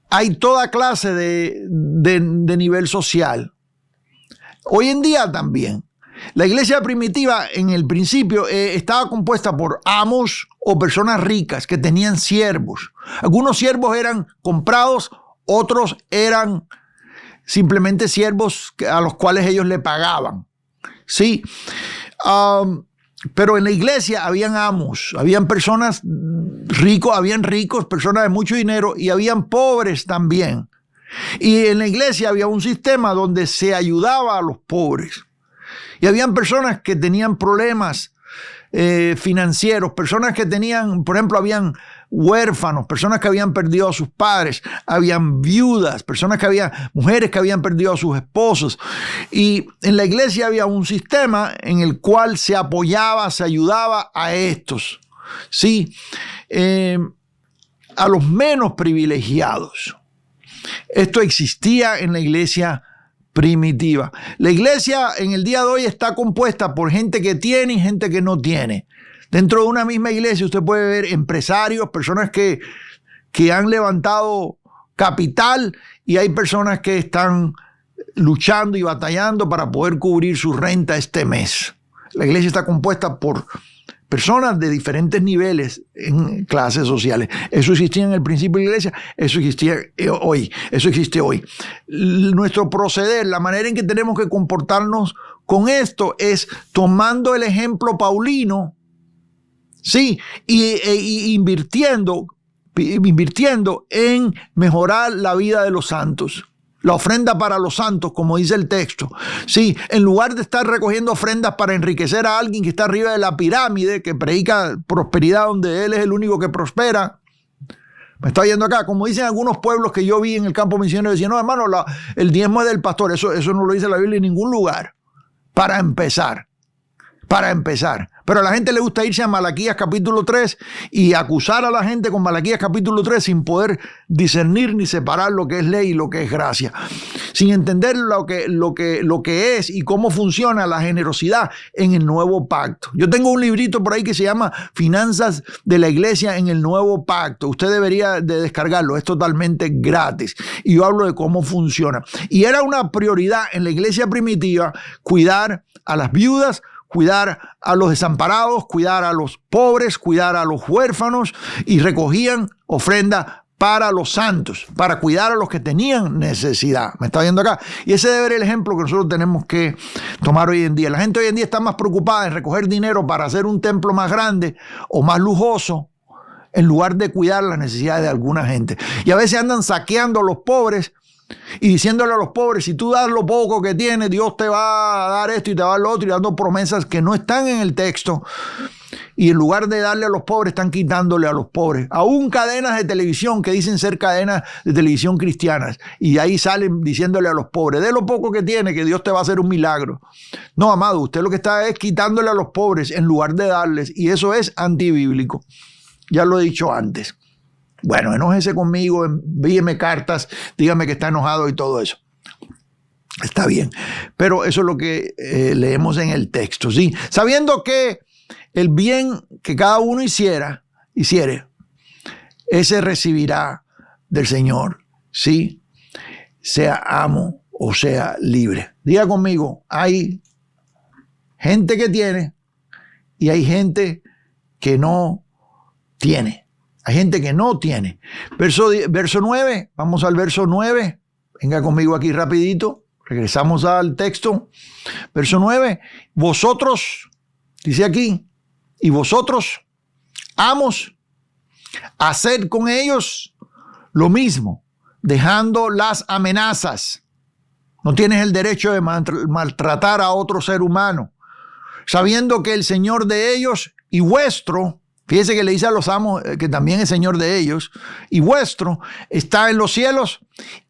hay toda clase de nivel social. Hoy en día también. La iglesia primitiva en el principio estaba compuesta por amos o personas ricas que tenían siervos. Algunos siervos eran comprados, otros eran simplemente siervos a los cuales ellos le pagaban. Sí. Pero en la iglesia habían amos, habían personas habían ricos, personas de mucho dinero y habían pobres también. Y en la iglesia había un sistema donde se ayudaba a los pobres. Y habían personas que tenían problemas financieros, personas que tenían, por ejemplo, habían huérfanos, personas que habían perdido a sus padres, habían viudas, mujeres que habían perdido a sus esposos. Y en la iglesia había un sistema en el cual se apoyaba, se ayudaba a estos, ¿sí? A los menos privilegiados. Esto existía en la iglesia primitiva. La iglesia en el día de hoy está compuesta por gente que tiene y gente que no tiene. Dentro de una misma iglesia usted puede ver empresarios, personas que han levantado capital y hay personas que están luchando y batallando para poder cubrir su renta este mes. La iglesia está compuesta por personas de diferentes niveles en clases sociales. Eso existía en el principio de la iglesia, eso existe hoy. Nuestro proceder, la manera en que tenemos que comportarnos con esto es tomando el ejemplo paulino, sí, y invirtiendo en mejorar la vida de los santos. La ofrenda para los santos, como dice el texto. Sí, en lugar de estar recogiendo ofrendas para enriquecer a alguien que está arriba de la pirámide, que predica prosperidad donde él es el único que prospera. Me está yendo acá, como dicen algunos pueblos que yo vi en el campo misionero, decían, no, hermano, el diezmo es del pastor. Eso no lo dice la Biblia en ningún lugar, para empezar. para empezar. Pero a la gente le gusta irse a Malaquías capítulo 3 y acusar a la gente con Malaquías capítulo 3 sin poder discernir ni separar lo que es ley y lo que es gracia. Sin entender lo que es y cómo funciona la generosidad en el nuevo pacto. Yo tengo un librito por ahí que se llama Finanzas de la Iglesia en el Nuevo Pacto. Usted debería de descargarlo, es totalmente gratis. Y yo hablo de cómo funciona. Y era una prioridad en la iglesia primitiva cuidar a las viudas, cuidar a los desamparados, cuidar a los pobres, cuidar a los huérfanos, y recogían ofrenda para los santos, para cuidar a los que tenían necesidad. ¿Me está viendo acá? Y ese debe ser el ejemplo que nosotros tenemos que tomar hoy en día. La gente hoy en día está más preocupada en recoger dinero para hacer un templo más grande o más lujoso, en lugar de cuidar las necesidades de alguna gente. Y a veces andan saqueando a los pobres y diciéndole a los pobres: si tú das lo poco que tienes, Dios te va a dar esto y te va a dar lo otro, y dando promesas que no están en el texto. Y en lugar de darle a los pobres, están quitándole a los pobres. Aún cadenas de televisión que dicen ser cadenas de televisión cristianas, y ahí salen diciéndole a los pobres: de lo poco que tiene, que Dios te va a hacer un milagro. No, amado, usted lo que está es quitándole a los pobres en lugar de darles, y eso es antibíblico. Ya lo he dicho antes. Bueno, enójese conmigo, envíeme cartas, dígame que está enojado y todo eso. Está bien, pero eso es lo que leemos en el texto, ¿sí? Sabiendo que el bien que cada uno hiciere, ese recibirá del Señor, ¿sí? Sea amo o sea libre. Diga conmigo, hay gente que tiene y hay gente que no tiene. Hay gente que no tiene. Verso 9, vamos al verso 9. Venga conmigo aquí rapidito. Regresamos al texto. Verso 9. Vosotros, dice aquí, y vosotros, amos, haced con ellos lo mismo, dejando las amenazas. No tienes el derecho de maltratar a otro ser humano, sabiendo que el Señor de ellos y vuestro, fíjese que le dice a los amos que también es Señor de ellos, y vuestro está en los cielos,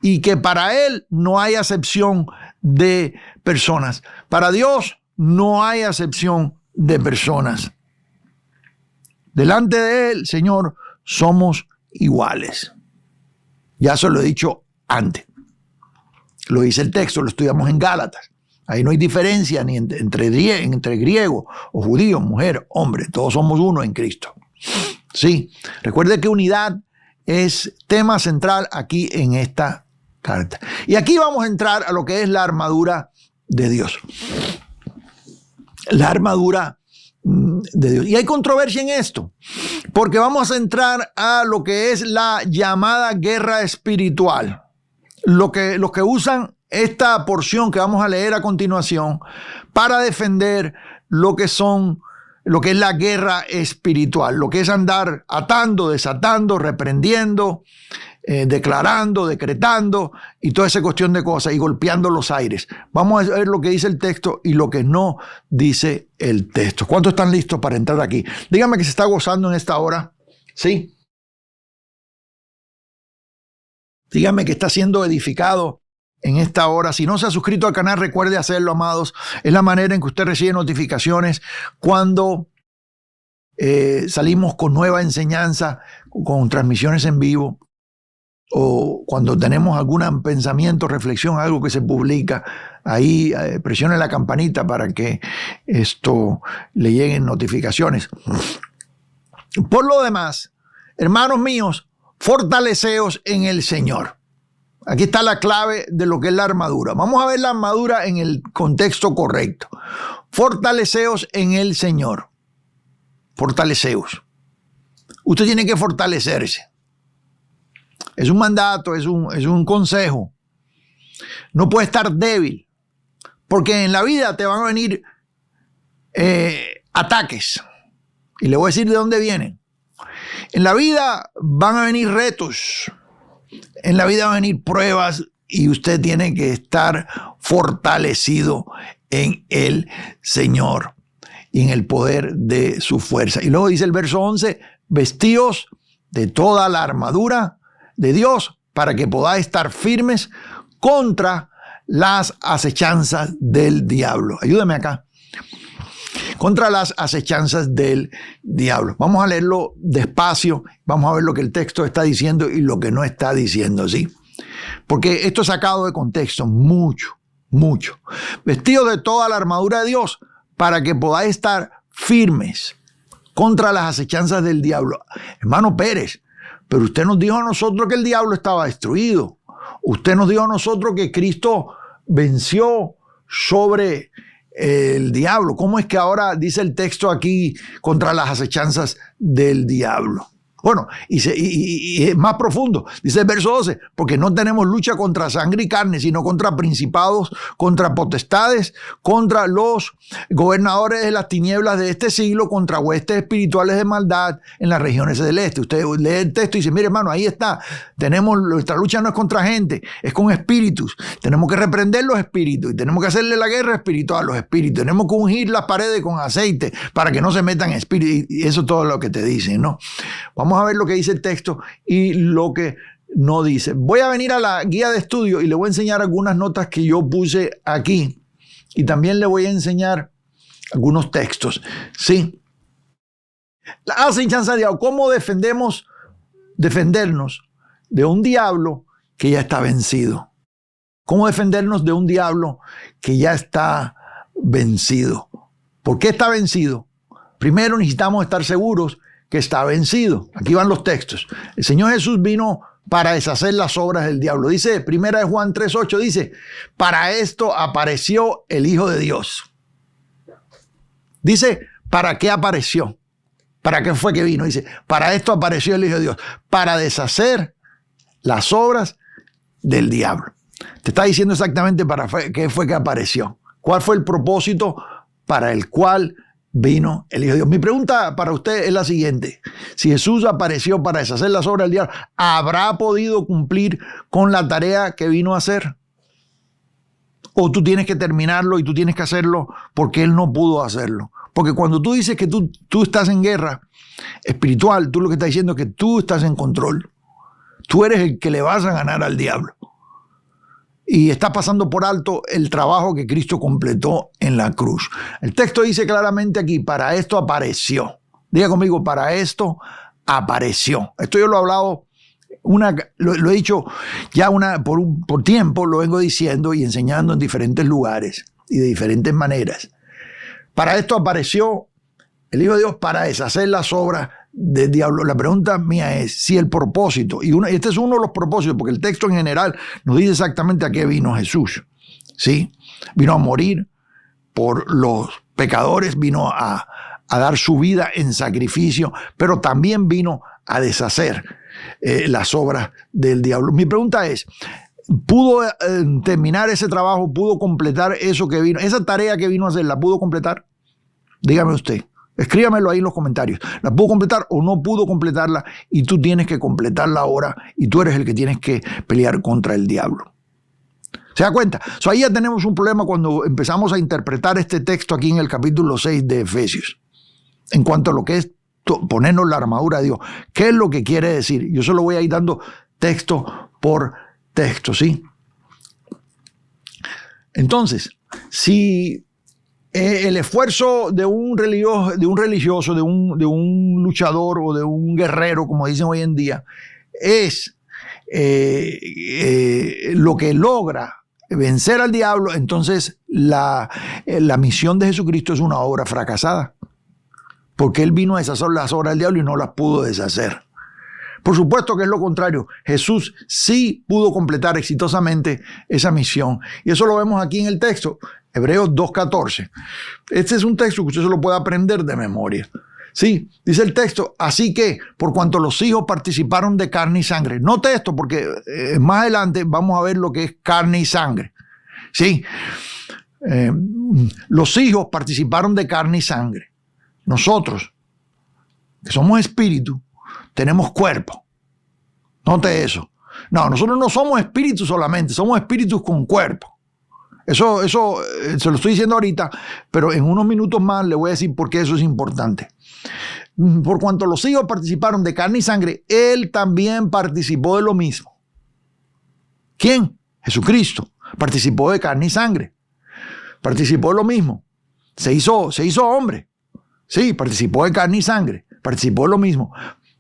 y que para Él no hay acepción de personas. Para Dios no hay acepción de personas. Delante de Él, Señor, somos iguales. Ya se lo he dicho antes. Lo dice el texto, lo estudiamos en Gálatas. Ahí no hay diferencia ni entre griego o judío, mujer, hombre. Todos somos uno en Cristo. Sí, recuerde que unidad es tema central aquí en esta carta. Y aquí vamos a entrar a lo que es la armadura de Dios. La armadura de Dios. Y hay controversia en esto, porque vamos a entrar a lo que es la llamada guerra espiritual. Los que usan esta porción que vamos a leer a continuación para defender lo que es la guerra espiritual, lo que es andar atando, desatando, reprendiendo, declarando, decretando y toda esa cuestión de cosas, y golpeando los aires. Vamos a ver lo que dice el texto y lo que no dice el texto. ¿Cuántos están listos para entrar aquí? Dígame que se está gozando en esta hora. ¿Sí? Dígame que está siendo edificado en esta hora. Si no se ha suscrito al canal, recuerde hacerlo, amados. Es la manera en que usted recibe notificaciones cuando salimos con nueva enseñanza, con transmisiones en vivo, o cuando tenemos algún pensamiento, reflexión, algo que se publica. Ahí presione la campanita para que esto le lleguen notificaciones. Por lo demás, hermanos míos, fortaleceos en el Señor. Aquí está la clave de lo que es la armadura. Vamos a ver la armadura en el contexto correcto. Fortaleceos en el Señor. Fortaleceos. Usted tiene que fortalecerse. Es un mandato, es un consejo. No puede estar débil, porque en la vida te van a venir ataques. Y le voy a decir de dónde vienen. En la vida van a venir retos. En la vida van a venir pruebas, y usted tiene que estar fortalecido en el Señor y en el poder de su fuerza. Y luego dice el verso 11, vestíos de toda la armadura de Dios para que podáis estar firmes contra las acechanzas del diablo. Ayúdame acá. contra las acechanzas del diablo. Vamos a leerlo despacio, vamos a ver lo que el texto está diciendo y lo que no está diciendo, ¿sí? Porque esto es sacado de contexto, mucho. Vestidos de toda la armadura de Dios para que podáis estar firmes contra las acechanzas del diablo. Hermano Pérez, pero usted nos dijo a nosotros que el diablo estaba destruido. Usted nos dijo a nosotros que Cristo venció sobre el diablo. ¿Cómo es que ahora dice el texto aquí contra las acechanzas del diablo? Bueno, y es más profundo. Dice el verso 12, porque no tenemos lucha contra sangre y carne, sino contra principados, contra potestades, contra los gobernadores de las tinieblas de este siglo, contra huestes espirituales de maldad en las regiones del este. Usted lee el texto y dice, mire hermano, ahí está. Nuestra lucha no es contra gente, es con espíritus. Tenemos que reprender los espíritus y tenemos que hacerle la guerra espiritual a los espíritus. Tenemos que ungir las paredes con aceite para que no se metan espíritus. Y eso es todo lo que te dicen, ¿no? Vamos a ver lo que dice el texto y lo que no dice. Voy a venir a la guía de estudio y le voy a enseñar algunas notas que yo puse aquí. Y también le voy a enseñar algunos textos. Sí. La acechanza del diablo. ¿Cómo defendernos de un diablo que ya está vencido? ¿Cómo defendernos de un diablo que ya está vencido? ¿Por qué está vencido? Primero necesitamos estar seguros que está vencido. Aquí van los textos. El Señor Jesús vino para deshacer las obras del diablo. Dice, primera de Juan 3:8, dice, para esto apareció el Hijo de Dios. Dice, ¿para qué apareció? ¿Para qué fue que vino? Dice, para esto apareció el Hijo de Dios, para deshacer las obras del diablo. Te está diciendo exactamente para qué fue que apareció. ¿Cuál fue el propósito para el cual vino el Hijo de Dios? Mi pregunta para usted es la siguiente. Si Jesús apareció para deshacer las obras del diablo, ¿habrá podido cumplir con la tarea que vino a hacer? ¿O tú tienes que terminarlo y tú tienes que hacerlo porque Él no pudo hacerlo? Porque cuando tú dices que tú estás en guerra espiritual, tú lo que estás diciendo es que tú estás en control. Tú eres el que le vas a ganar al diablo. Y está pasando por alto el trabajo que Cristo completó en la cruz. El texto dice claramente aquí, para esto apareció. Diga conmigo, para esto apareció. Esto yo lo he hablado, lo he dicho ya por tiempo, lo vengo diciendo y enseñando en diferentes lugares y de diferentes maneras. Para esto apareció el Hijo de Dios para deshacer las obras del diablo. La pregunta mía es si el propósito, y este es uno de los propósitos, porque el texto en general nos dice exactamente a qué vino Jesús. ¿Sí? Vino a morir por los pecadores, vino a dar su vida en sacrificio, pero también vino a deshacer las obras del diablo. Mi pregunta es, ¿pudo terminar ese trabajo? ¿Pudo completar eso que vino? ¿Esa tarea que vino a hacer, la pudo completar? Dígame usted. Escríbamelo ahí en los comentarios. ¿La pudo completar o no pudo completarla? Y tú tienes que completarla ahora y tú eres el que tienes que pelear contra el diablo. ¿Se da cuenta? Ahí ya tenemos un problema cuando empezamos a interpretar este texto aquí en el capítulo 6 de Efesios. En cuanto a lo que es ponernos la armadura de Dios. ¿Qué es lo que quiere decir? Yo solo voy a ir dando texto por texto, ¿sí? Entonces, si el esfuerzo de un religioso, de un luchador o de un guerrero, como dicen hoy en día, es lo que logra vencer al diablo, entonces la misión de Jesucristo es una obra fracasada. Porque Él vino a deshacer las obras del diablo y no las pudo deshacer. Por supuesto que es lo contrario. Jesús sí pudo completar exitosamente esa misión. Y eso lo vemos aquí en el texto, Hebreos 2:14. Este es un texto que usted se lo puede aprender de memoria. Sí, dice el texto, así que por cuanto los hijos participaron de carne y sangre. Note esto porque más adelante vamos a ver lo que es carne y sangre. Sí, los hijos participaron de carne y sangre. Nosotros, que somos espíritu, tenemos cuerpo. Note eso. No, nosotros no somos espíritus solamente, somos espíritus con cuerpo. Eso se lo estoy diciendo ahorita, pero en unos minutos más le voy a decir por qué eso es importante. Por cuanto los hijos participaron de carne y sangre, Él también participó de lo mismo. ¿Quién? Jesucristo. Participó de carne y sangre. Participó de lo mismo. Se hizo hombre. Sí, participó de carne y sangre, participó de lo mismo,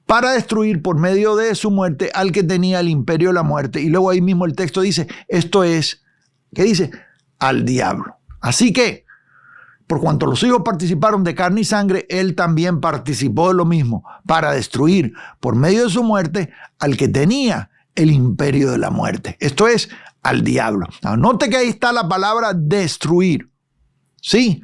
para destruir por medio de su muerte al que tenía el imperio de la muerte. Y luego ahí mismo el texto dice, esto es, ¿qué dice? Al diablo. Así que, por cuanto los hijos participaron de carne y sangre, él también participó de lo mismo, para destruir por medio de su muerte al que tenía el imperio de la muerte. Esto es, al diablo. Note que ahí está la palabra destruir. Sí,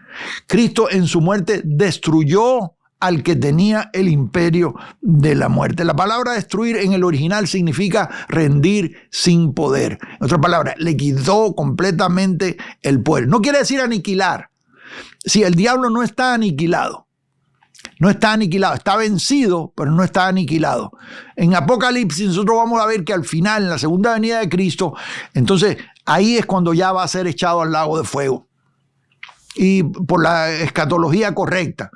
Cristo en su muerte destruyó al que tenía el imperio de la muerte. La palabra destruir en el original significa rendir sin poder. En otras palabras, le quitó completamente el poder. No quiere decir aniquilar. Si el diablo no está aniquilado, no está aniquilado, está vencido, pero no está aniquilado. En Apocalipsis nosotros vamos a ver que al final, en la segunda venida de Cristo, entonces ahí es cuando ya va a ser echado al lago de fuego. Y por la escatología correcta.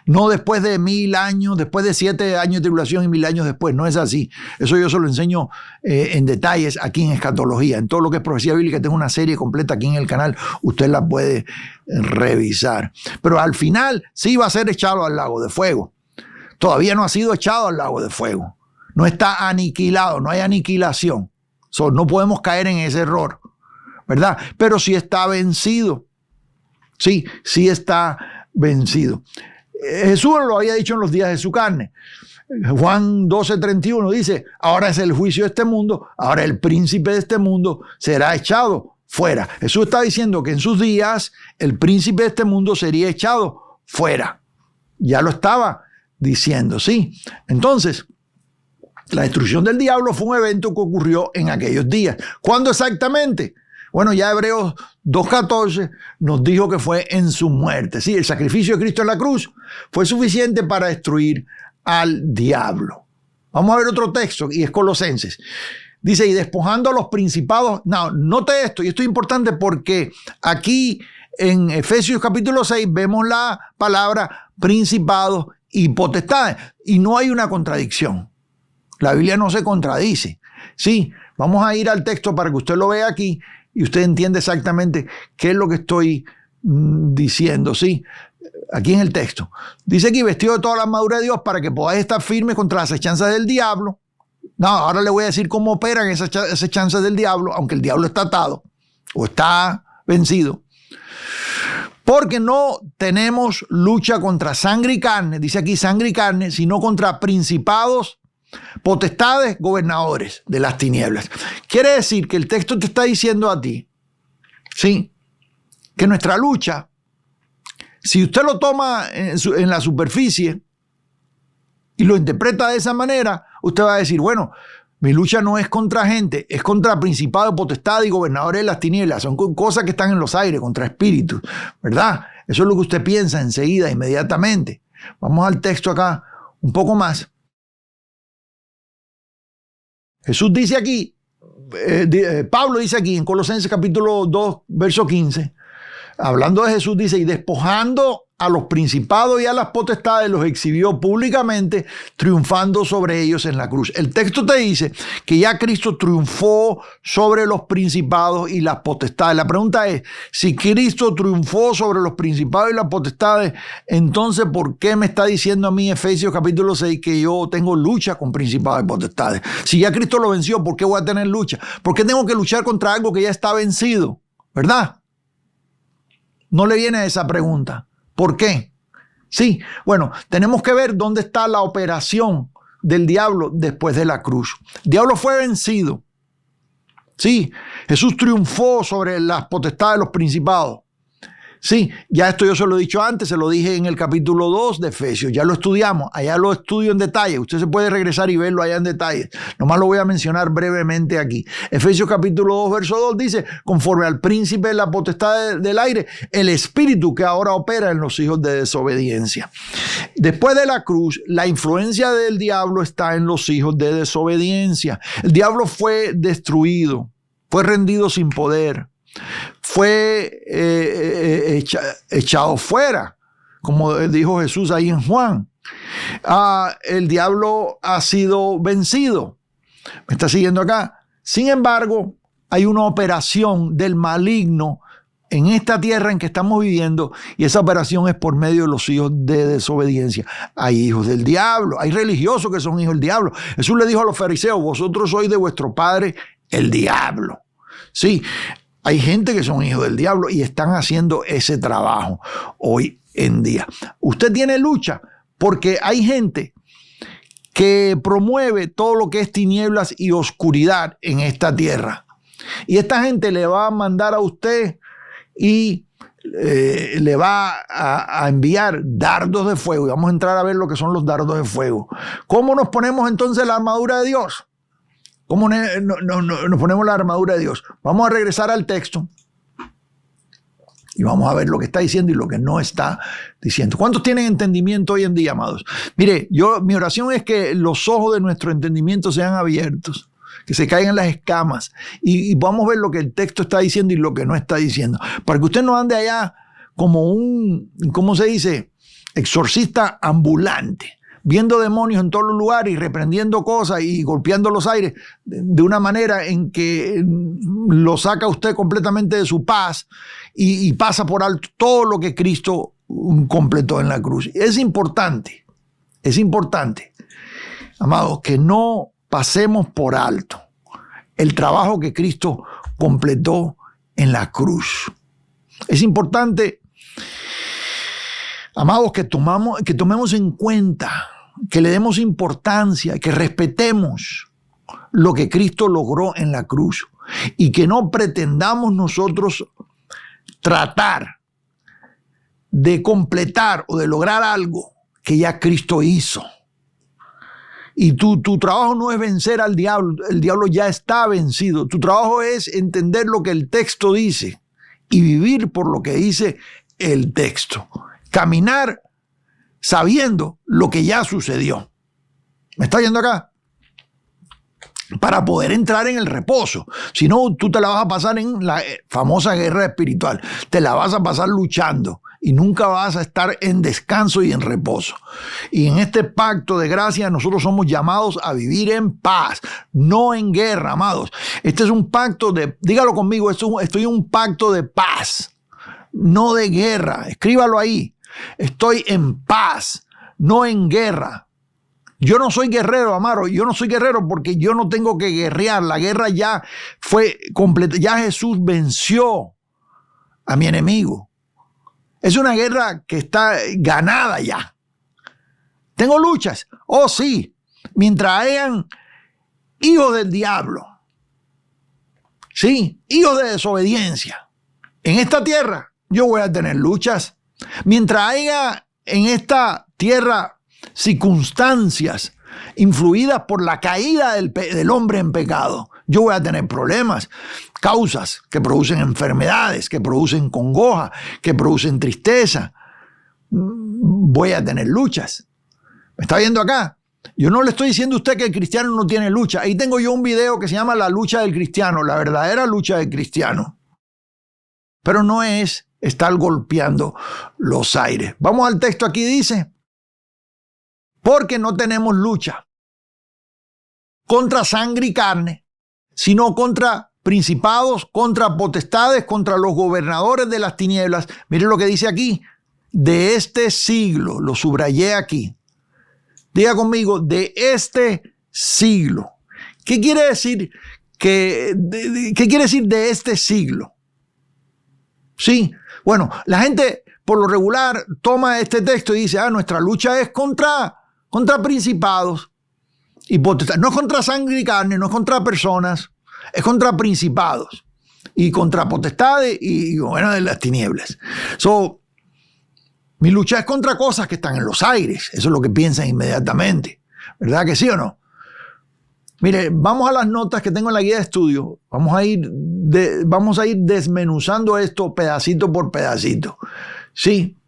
No después de 1000 años, después de 7 años de tribulación y 1000 años después. No es así. Eso yo se lo enseño en detalles aquí en escatología. En todo lo que es profecía bíblica, tengo una serie completa aquí en el canal. Usted la puede revisar. Pero al final sí va a ser echado al lago de fuego. Todavía no ha sido echado al lago de fuego. No está aniquilado, no hay aniquilación. No podemos caer en ese error, ¿verdad? Pero sí está vencido. Sí, sí está vencido. Jesús lo había dicho en los días de su carne. Juan 12:31 dice, ahora es el juicio de este mundo, ahora el príncipe de este mundo será echado fuera. Jesús está diciendo que en sus días el príncipe de este mundo sería echado fuera. Ya lo estaba diciendo, sí. Entonces, la destrucción del diablo fue un evento que ocurrió en aquellos días. ¿Cuándo exactamente? Bueno, ya Hebreos 2:14 nos dijo que fue en su muerte. Sí, el sacrificio de Cristo en la cruz fue suficiente para destruir al diablo. Vamos a ver otro texto y es Colosenses. Dice, y despojando a los principados. No, note esto, y esto es importante porque aquí en Efesios capítulo 6 vemos la palabra principados y potestades. Y no hay una contradicción. La Biblia no se contradice. Sí, vamos a ir al texto para que usted lo vea aquí. Y usted entiende exactamente qué es lo que estoy diciendo, ¿sí? Aquí en el texto. Dice aquí, vestido de toda la armadura de Dios para que podáis estar firmes contra las acechanzas del diablo. No, ahora le voy a decir cómo operan esas acechanzas del diablo, aunque el diablo está atado o está vencido. Porque no tenemos lucha contra sangre y carne, dice aquí sangre y carne, sino contra principados, potestades, gobernadores de las tinieblas. Quiere decir que el texto te está diciendo a ti, sí, que nuestra lucha, si usted lo toma en la superficie y lo interpreta de esa manera, usted va a decir, bueno, mi lucha no es contra gente, es contra principados, potestades y gobernadores de las tinieblas. Son cosas que están en los aires, contra espíritus, ¿verdad? Eso es lo que usted piensa enseguida, inmediatamente. Vamos al texto acá un poco más. Jesús dice aquí, Pablo dice aquí en Colosenses capítulo 2, verso 15, hablando de Jesús, dice, y despojando a los principados y a las potestades, los exhibió públicamente, triunfando sobre ellos en la cruz. El texto te dice que ya Cristo triunfó sobre los principados y las potestades. La pregunta es, si Cristo triunfó sobre los principados y las potestades, entonces, ¿por qué me está diciendo a mí Efesios capítulo 6 que yo tengo lucha con principados y potestades? Si ya Cristo lo venció, ¿por qué voy a tener lucha? ¿Por qué tengo que luchar contra algo que ya está vencido? ¿Verdad? No le viene esa pregunta. ¿Por qué? Sí, bueno, tenemos que ver dónde está la operación del diablo después de la cruz. El diablo fue vencido. Sí, Jesús triunfó sobre las potestades de los principados. Sí, ya esto yo se lo he dicho antes, se lo dije en el capítulo 2 de Efesios, ya lo estudiamos, allá lo estudio en detalle, usted se puede regresar y verlo allá en detalle, nomás lo voy a mencionar brevemente aquí. Efesios capítulo 2, verso 2 dice, conforme al príncipe de la potestad del aire, el espíritu que ahora opera en los hijos de desobediencia. Después de la cruz, la influencia del diablo está en los hijos de desobediencia. El diablo fue destruido, fue rendido sin poder. Fue echado fuera, como dijo Jesús ahí en Juan. El diablo ha sido vencido. ¿Me está siguiendo acá? Sin embargo, hay una operación del maligno en esta tierra en que estamos viviendo, y esa operación es por medio de los hijos de desobediencia. Hay hijos del diablo, hay religiosos que son hijos del diablo. Jesús le dijo a los fariseos: vosotros sois de vuestro padre el diablo. Sí, hay gente que son hijos del diablo y están haciendo ese trabajo hoy en día. Usted tiene lucha porque hay gente que promueve todo lo que es tinieblas y oscuridad en esta tierra. Y esta gente le va a mandar a usted y le va a enviar dardos de fuego. Y vamos a entrar a ver lo que son los dardos de fuego. ¿Cómo nos ponemos entonces la armadura de Dios? ¿Cómo nos ponemos la armadura de Dios? Vamos a regresar al texto y vamos a ver lo que está diciendo y lo que no está diciendo. ¿Cuántos tienen entendimiento hoy en día, amados? Mire, mi oración es que los ojos de nuestro entendimiento sean abiertos, que se caigan las escamas y vamos a ver lo que el texto está diciendo y lo que no está diciendo. Para que usted no ande allá como un, ¿cómo se dice?, exorcista ambulante, viendo demonios en todos los lugares y reprendiendo cosas y golpeando los aires de una manera en que lo saca usted completamente de su paz y pasa por alto todo lo que Cristo completó en la cruz. Es importante, amados, que no pasemos por alto el trabajo que Cristo completó en la cruz. Es importante, amados, que tomemos en cuenta, que le demos importancia, que respetemos lo que Cristo logró en la cruz y que no pretendamos nosotros tratar de completar o de lograr algo que ya Cristo hizo. Y tu trabajo no es vencer al diablo, el diablo ya está vencido. Tu trabajo es entender lo que el texto dice y vivir por lo que dice el texto. Caminar sabiendo lo que ya sucedió. ¿Me está yendo acá? Para poder entrar en el reposo. Si no, tú te la vas a pasar en la famosa guerra espiritual. Te la vas a pasar luchando y nunca vas a estar en descanso y en reposo. Y en este pacto de gracia nosotros somos llamados a vivir en paz, no en guerra, amados. Este es un pacto de, dígalo conmigo, estoy en un pacto de paz, no de guerra. Escríbalo ahí. Estoy en paz, no en guerra. Yo no soy guerrero, amado. Yo no soy guerrero porque yo no tengo que guerrear. La guerra ya fue completa. Ya Jesús venció a mi enemigo. Es una guerra que está ganada ya. ¿Tengo luchas? Oh, sí. Mientras hayan hijos del diablo. Sí, hijos de desobediencia. En esta tierra yo voy a tener luchas. Mientras haya en esta tierra circunstancias influidas por la caída del hombre en pecado, yo voy a tener problemas, causas que producen enfermedades, que producen congoja, que producen tristeza. Voy a tener luchas. ¿Me está viendo acá? Yo no le estoy diciendo a usted que el cristiano no tiene lucha. Ahí tengo yo un video que se llama La lucha del cristiano, la verdadera lucha del cristiano. Pero no es estar golpeando los aires. Vamos al texto, aquí dice: porque no tenemos lucha contra sangre y carne, sino contra principados, contra potestades, contra los gobernadores de las tinieblas. Miren lo que dice aquí: de este siglo, lo subrayé aquí. Diga conmigo, de este siglo. ¿Qué quiere decir? ¿Qué quiere decir de este siglo? Sí, bueno, la gente por lo regular toma este texto y dice: nuestra lucha es contra principados y potestades. No es contra sangre y carne, no es contra personas, es contra principados y contra potestades y bueno, de las tinieblas. Mi lucha es contra cosas que están en los aires. Eso es lo que piensan inmediatamente. ¿Verdad que sí o no? Mire, vamos a las notas que tengo en la guía de estudio. Vamos a ir desmenuzando esto pedacito por pedacito. Sí,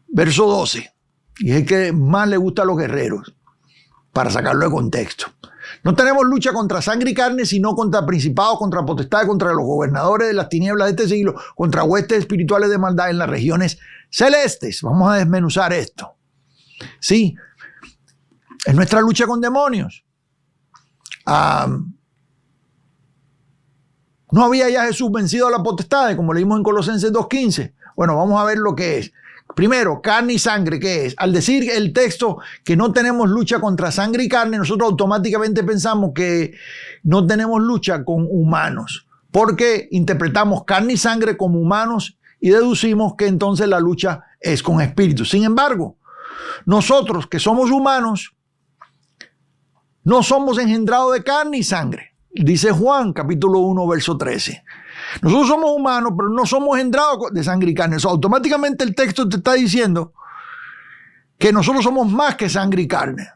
verso 12. Y es el que más le gusta a los guerreros, para sacarlo de contexto. No tenemos lucha contra sangre y carne, sino contra principados, contra potestades, contra los gobernadores de las tinieblas de este siglo, contra huestes espirituales de maldad en las regiones celestes. Vamos a desmenuzar esto. Sí, es nuestra lucha con demonios. ¿No había ya Jesús vencido a la potestad, como leímos en Colosenses 2:15? Bueno, vamos a ver lo que es. Primero, carne y sangre, ¿qué es? Al decir el texto que no tenemos lucha contra sangre y carne, nosotros automáticamente pensamos que no tenemos lucha con humanos, porque interpretamos carne y sangre como humanos y deducimos que entonces la lucha es con espíritus. Sin embargo, nosotros que somos humanos, no somos engendrados de carne y sangre. Dice Juan, capítulo 1, verso 13. Nosotros somos humanos, pero no somos engendrados de sangre y carne. Automáticamente el texto te está diciendo que nosotros somos más que sangre y carne.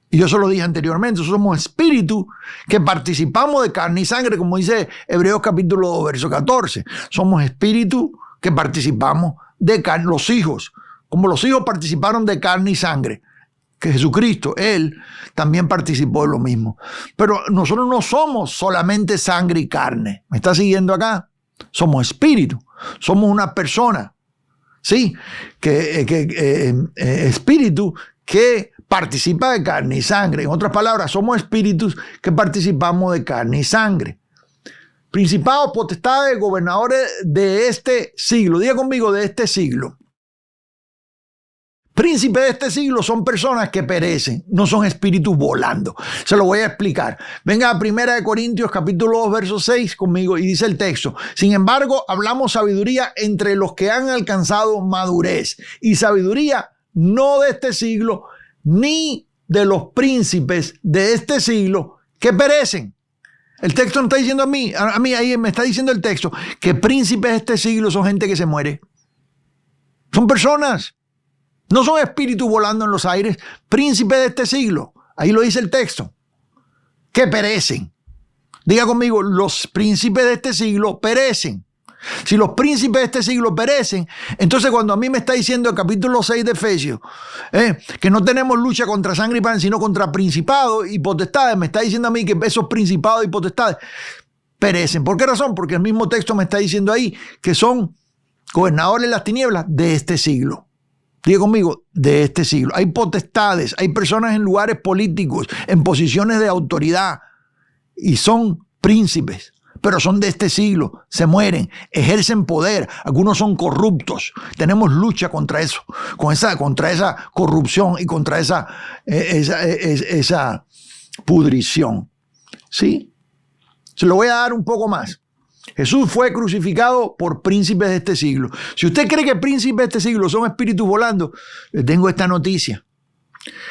Y yo se lo dije anteriormente, nosotros somos espíritu que participamos de carne y sangre, como dice Hebreos capítulo 2, verso 14. Somos espíritu que participamos de carne, los hijos, como los hijos participaron de carne y sangre. Que Jesucristo, Él también participó de lo mismo. Pero nosotros no somos solamente sangre y carne. ¿Me está siguiendo acá? Somos espíritu. Somos una persona. Sí, espíritu que participa de carne y sangre. En otras palabras, somos espíritus que participamos de carne y sangre. Principados, potestades, gobernadores de este siglo. Diga conmigo, de este siglo. Príncipes de este siglo son personas que perecen, no son espíritus volando. Se lo voy a explicar. Venga a 1 Corintios capítulo 2, verso 6 conmigo y dice el texto: sin embargo, hablamos sabiduría entre los que han alcanzado madurez, y sabiduría no de este siglo, ni de los príncipes de este siglo que perecen. El texto no está diciendo a mí ahí me está diciendo el texto que príncipes de este siglo son gente que se muere. Son personas. No son espíritus volando en los aires, príncipes de este siglo. Ahí lo dice el texto. Que perecen. Diga conmigo, los príncipes de este siglo perecen. Si los príncipes de este siglo perecen, entonces cuando a mí me está diciendo el capítulo 6 de Efesios, que no tenemos lucha contra sangre y pan, sino contra principados y potestades, me está diciendo a mí que esos principados y potestades perecen. ¿Por qué razón? Porque el mismo texto me está diciendo ahí que son gobernadores de las tinieblas de este siglo. Diga conmigo, de este siglo. Hay potestades, hay personas en lugares políticos, en posiciones de autoridad, y son príncipes, pero son de este siglo, se mueren, ejercen poder, algunos son corruptos. Tenemos lucha contra eso, contra esa corrupción y contra esa pudrición. ¿Sí? Se lo voy a dar un poco más. Jesús fue crucificado por príncipes de este siglo. Si usted cree que príncipes de este siglo son espíritus volando, le tengo esta noticia.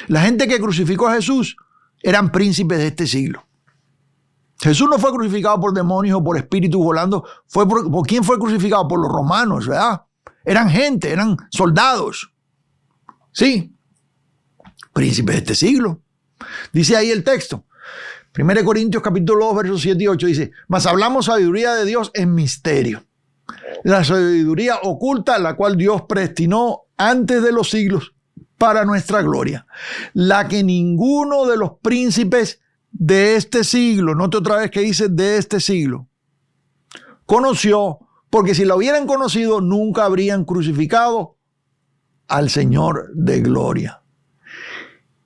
La gente que crucificó a Jesús eran príncipes de este siglo. Jesús no fue crucificado por demonios o por espíritus volando. ¿Por quién fue crucificado? Por los romanos, ¿verdad? Eran gente, eran soldados. Sí, príncipes de este siglo. Dice ahí el texto. 1 Corintios capítulo 2, versos 7 y 8 dice: mas hablamos sabiduría de Dios en misterio. La sabiduría oculta, la cual Dios predestinó antes de los siglos para nuestra gloria. La que ninguno de los príncipes de este siglo, note otra vez que dice de este siglo, conoció, porque si la hubieran conocido, nunca habrían crucificado al Señor de gloria.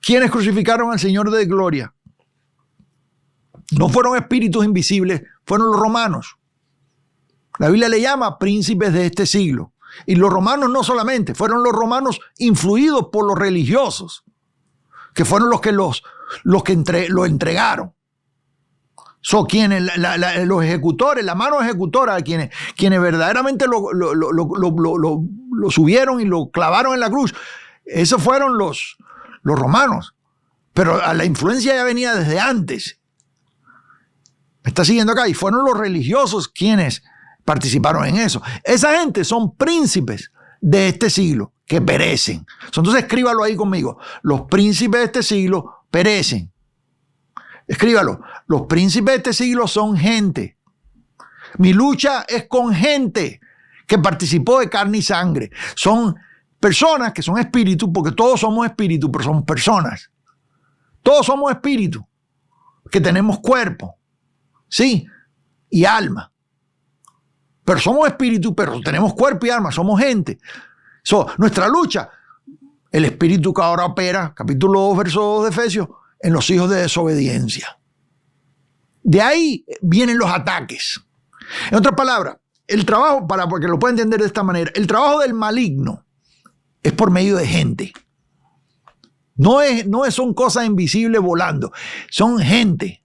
¿Quiénes crucificaron al Señor de gloria? No fueron espíritus invisibles, fueron los romanos. La Biblia le llama príncipes de este siglo. Y los romanos no solamente, fueron los romanos influidos por los religiosos, que fueron los que lo entregaron. Son quienes, los ejecutores, la mano ejecutora, quienes verdaderamente lo subieron y lo clavaron en la cruz. Esos fueron los romanos. Pero la influencia ya venía desde antes. ¿Me está siguiendo acá? Y fueron los religiosos quienes participaron en eso. Esa gente son príncipes de este siglo que perecen. Entonces escríbalo ahí conmigo. Los príncipes de este siglo perecen. Escríbalo. Los príncipes de este siglo son gente. Mi lucha es con gente que participó de carne y sangre. Son personas que son espíritus, porque todos somos espíritus, pero somos personas. Todos somos espíritus que tenemos cuerpo. Sí, y alma. Pero somos espíritu, pero tenemos cuerpo y alma, somos gente. Nuestra lucha, el espíritu que ahora opera, capítulo 2, verso 2 de Efesios, en los hijos de desobediencia. De ahí vienen los ataques. En otras palabras, el trabajo, porque lo pueda entender de esta manera, el trabajo del maligno es por medio de gente. Son cosas invisibles volando, son gente.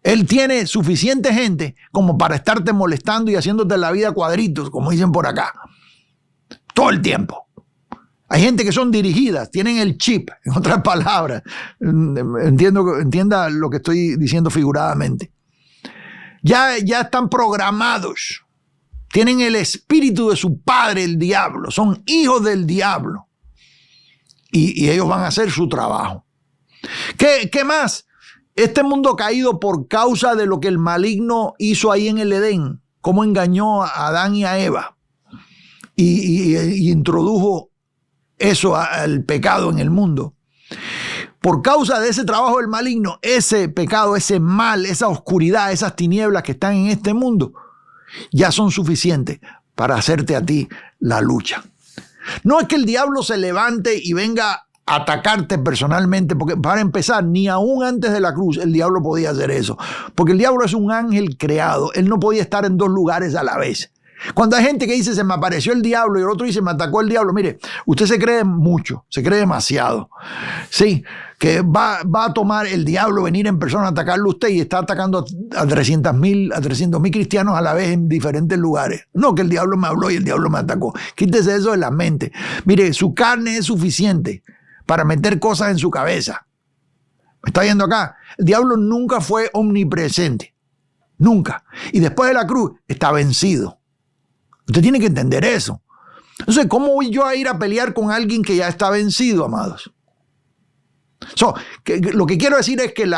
Él tiene suficiente gente como para estarte molestando y haciéndote la vida cuadritos, como dicen por acá, todo el tiempo. Hay gente que son dirigidas, tienen el chip, en otras palabras. Entienda lo que estoy diciendo figuradamente. Ya están programados. Tienen el espíritu de su padre, el diablo. Son hijos del diablo. Y ellos van a hacer su trabajo. ¿Qué más? Este mundo caído por causa de lo que el maligno hizo ahí en el Edén. Cómo engañó a Adán y a Eva. Y introdujo eso al pecado en el mundo. Por causa de ese trabajo del maligno, ese pecado, ese mal, esa oscuridad, esas tinieblas que están en este mundo, ya son suficientes para hacerte a ti la lucha. No es que el diablo se levante y venga a atacarte personalmente, porque para empezar, ni aún antes de la cruz el diablo podía hacer eso, porque el diablo es un ángel creado, él no podía estar en dos lugares a la vez. Cuando hay gente que dice se me apareció el diablo y el otro dice me atacó el diablo, mire, usted se cree mucho, se cree demasiado. Sí, que va a tomar el diablo venir en persona a atacarlo a usted y está atacando a 300.000 cristianos a la vez en diferentes lugares. No, que el diablo me habló y el diablo me atacó. Quítese eso de la mente. Mire, su carne es suficiente para meter cosas en su cabeza. ¿Me está viendo acá? El diablo nunca fue omnipresente. Nunca. Y después de la cruz está vencido. Usted tiene que entender eso. Entonces, ¿cómo voy yo a ir a pelear con alguien que ya está vencido, amados? Lo que quiero decir es que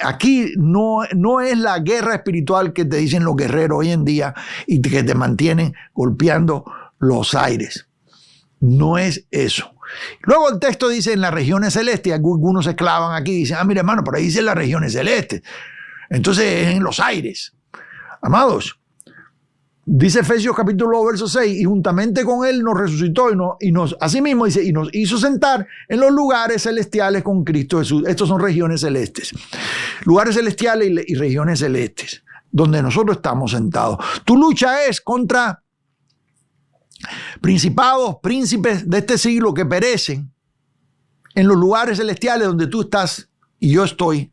aquí no es la guerra espiritual que te dicen los guerreros hoy en día y que te mantienen golpeando los aires. No es eso. Luego el texto dice en las regiones celestes. Algunos se clavan aquí y dicen, mire hermano, por ahí dice las regiones celestes. Entonces es en los aires. Amados, dice Efesios capítulo 2, verso 6, y juntamente con él nos resucitó y nos asimismo dice, y nos hizo sentar en los lugares celestiales con Cristo Jesús. Estos son regiones celestes. Lugares celestiales y regiones celestes, donde nosotros estamos sentados. Tu lucha es contra principados, príncipes de este siglo que perecen en los lugares celestiales donde tú estás y yo estoy.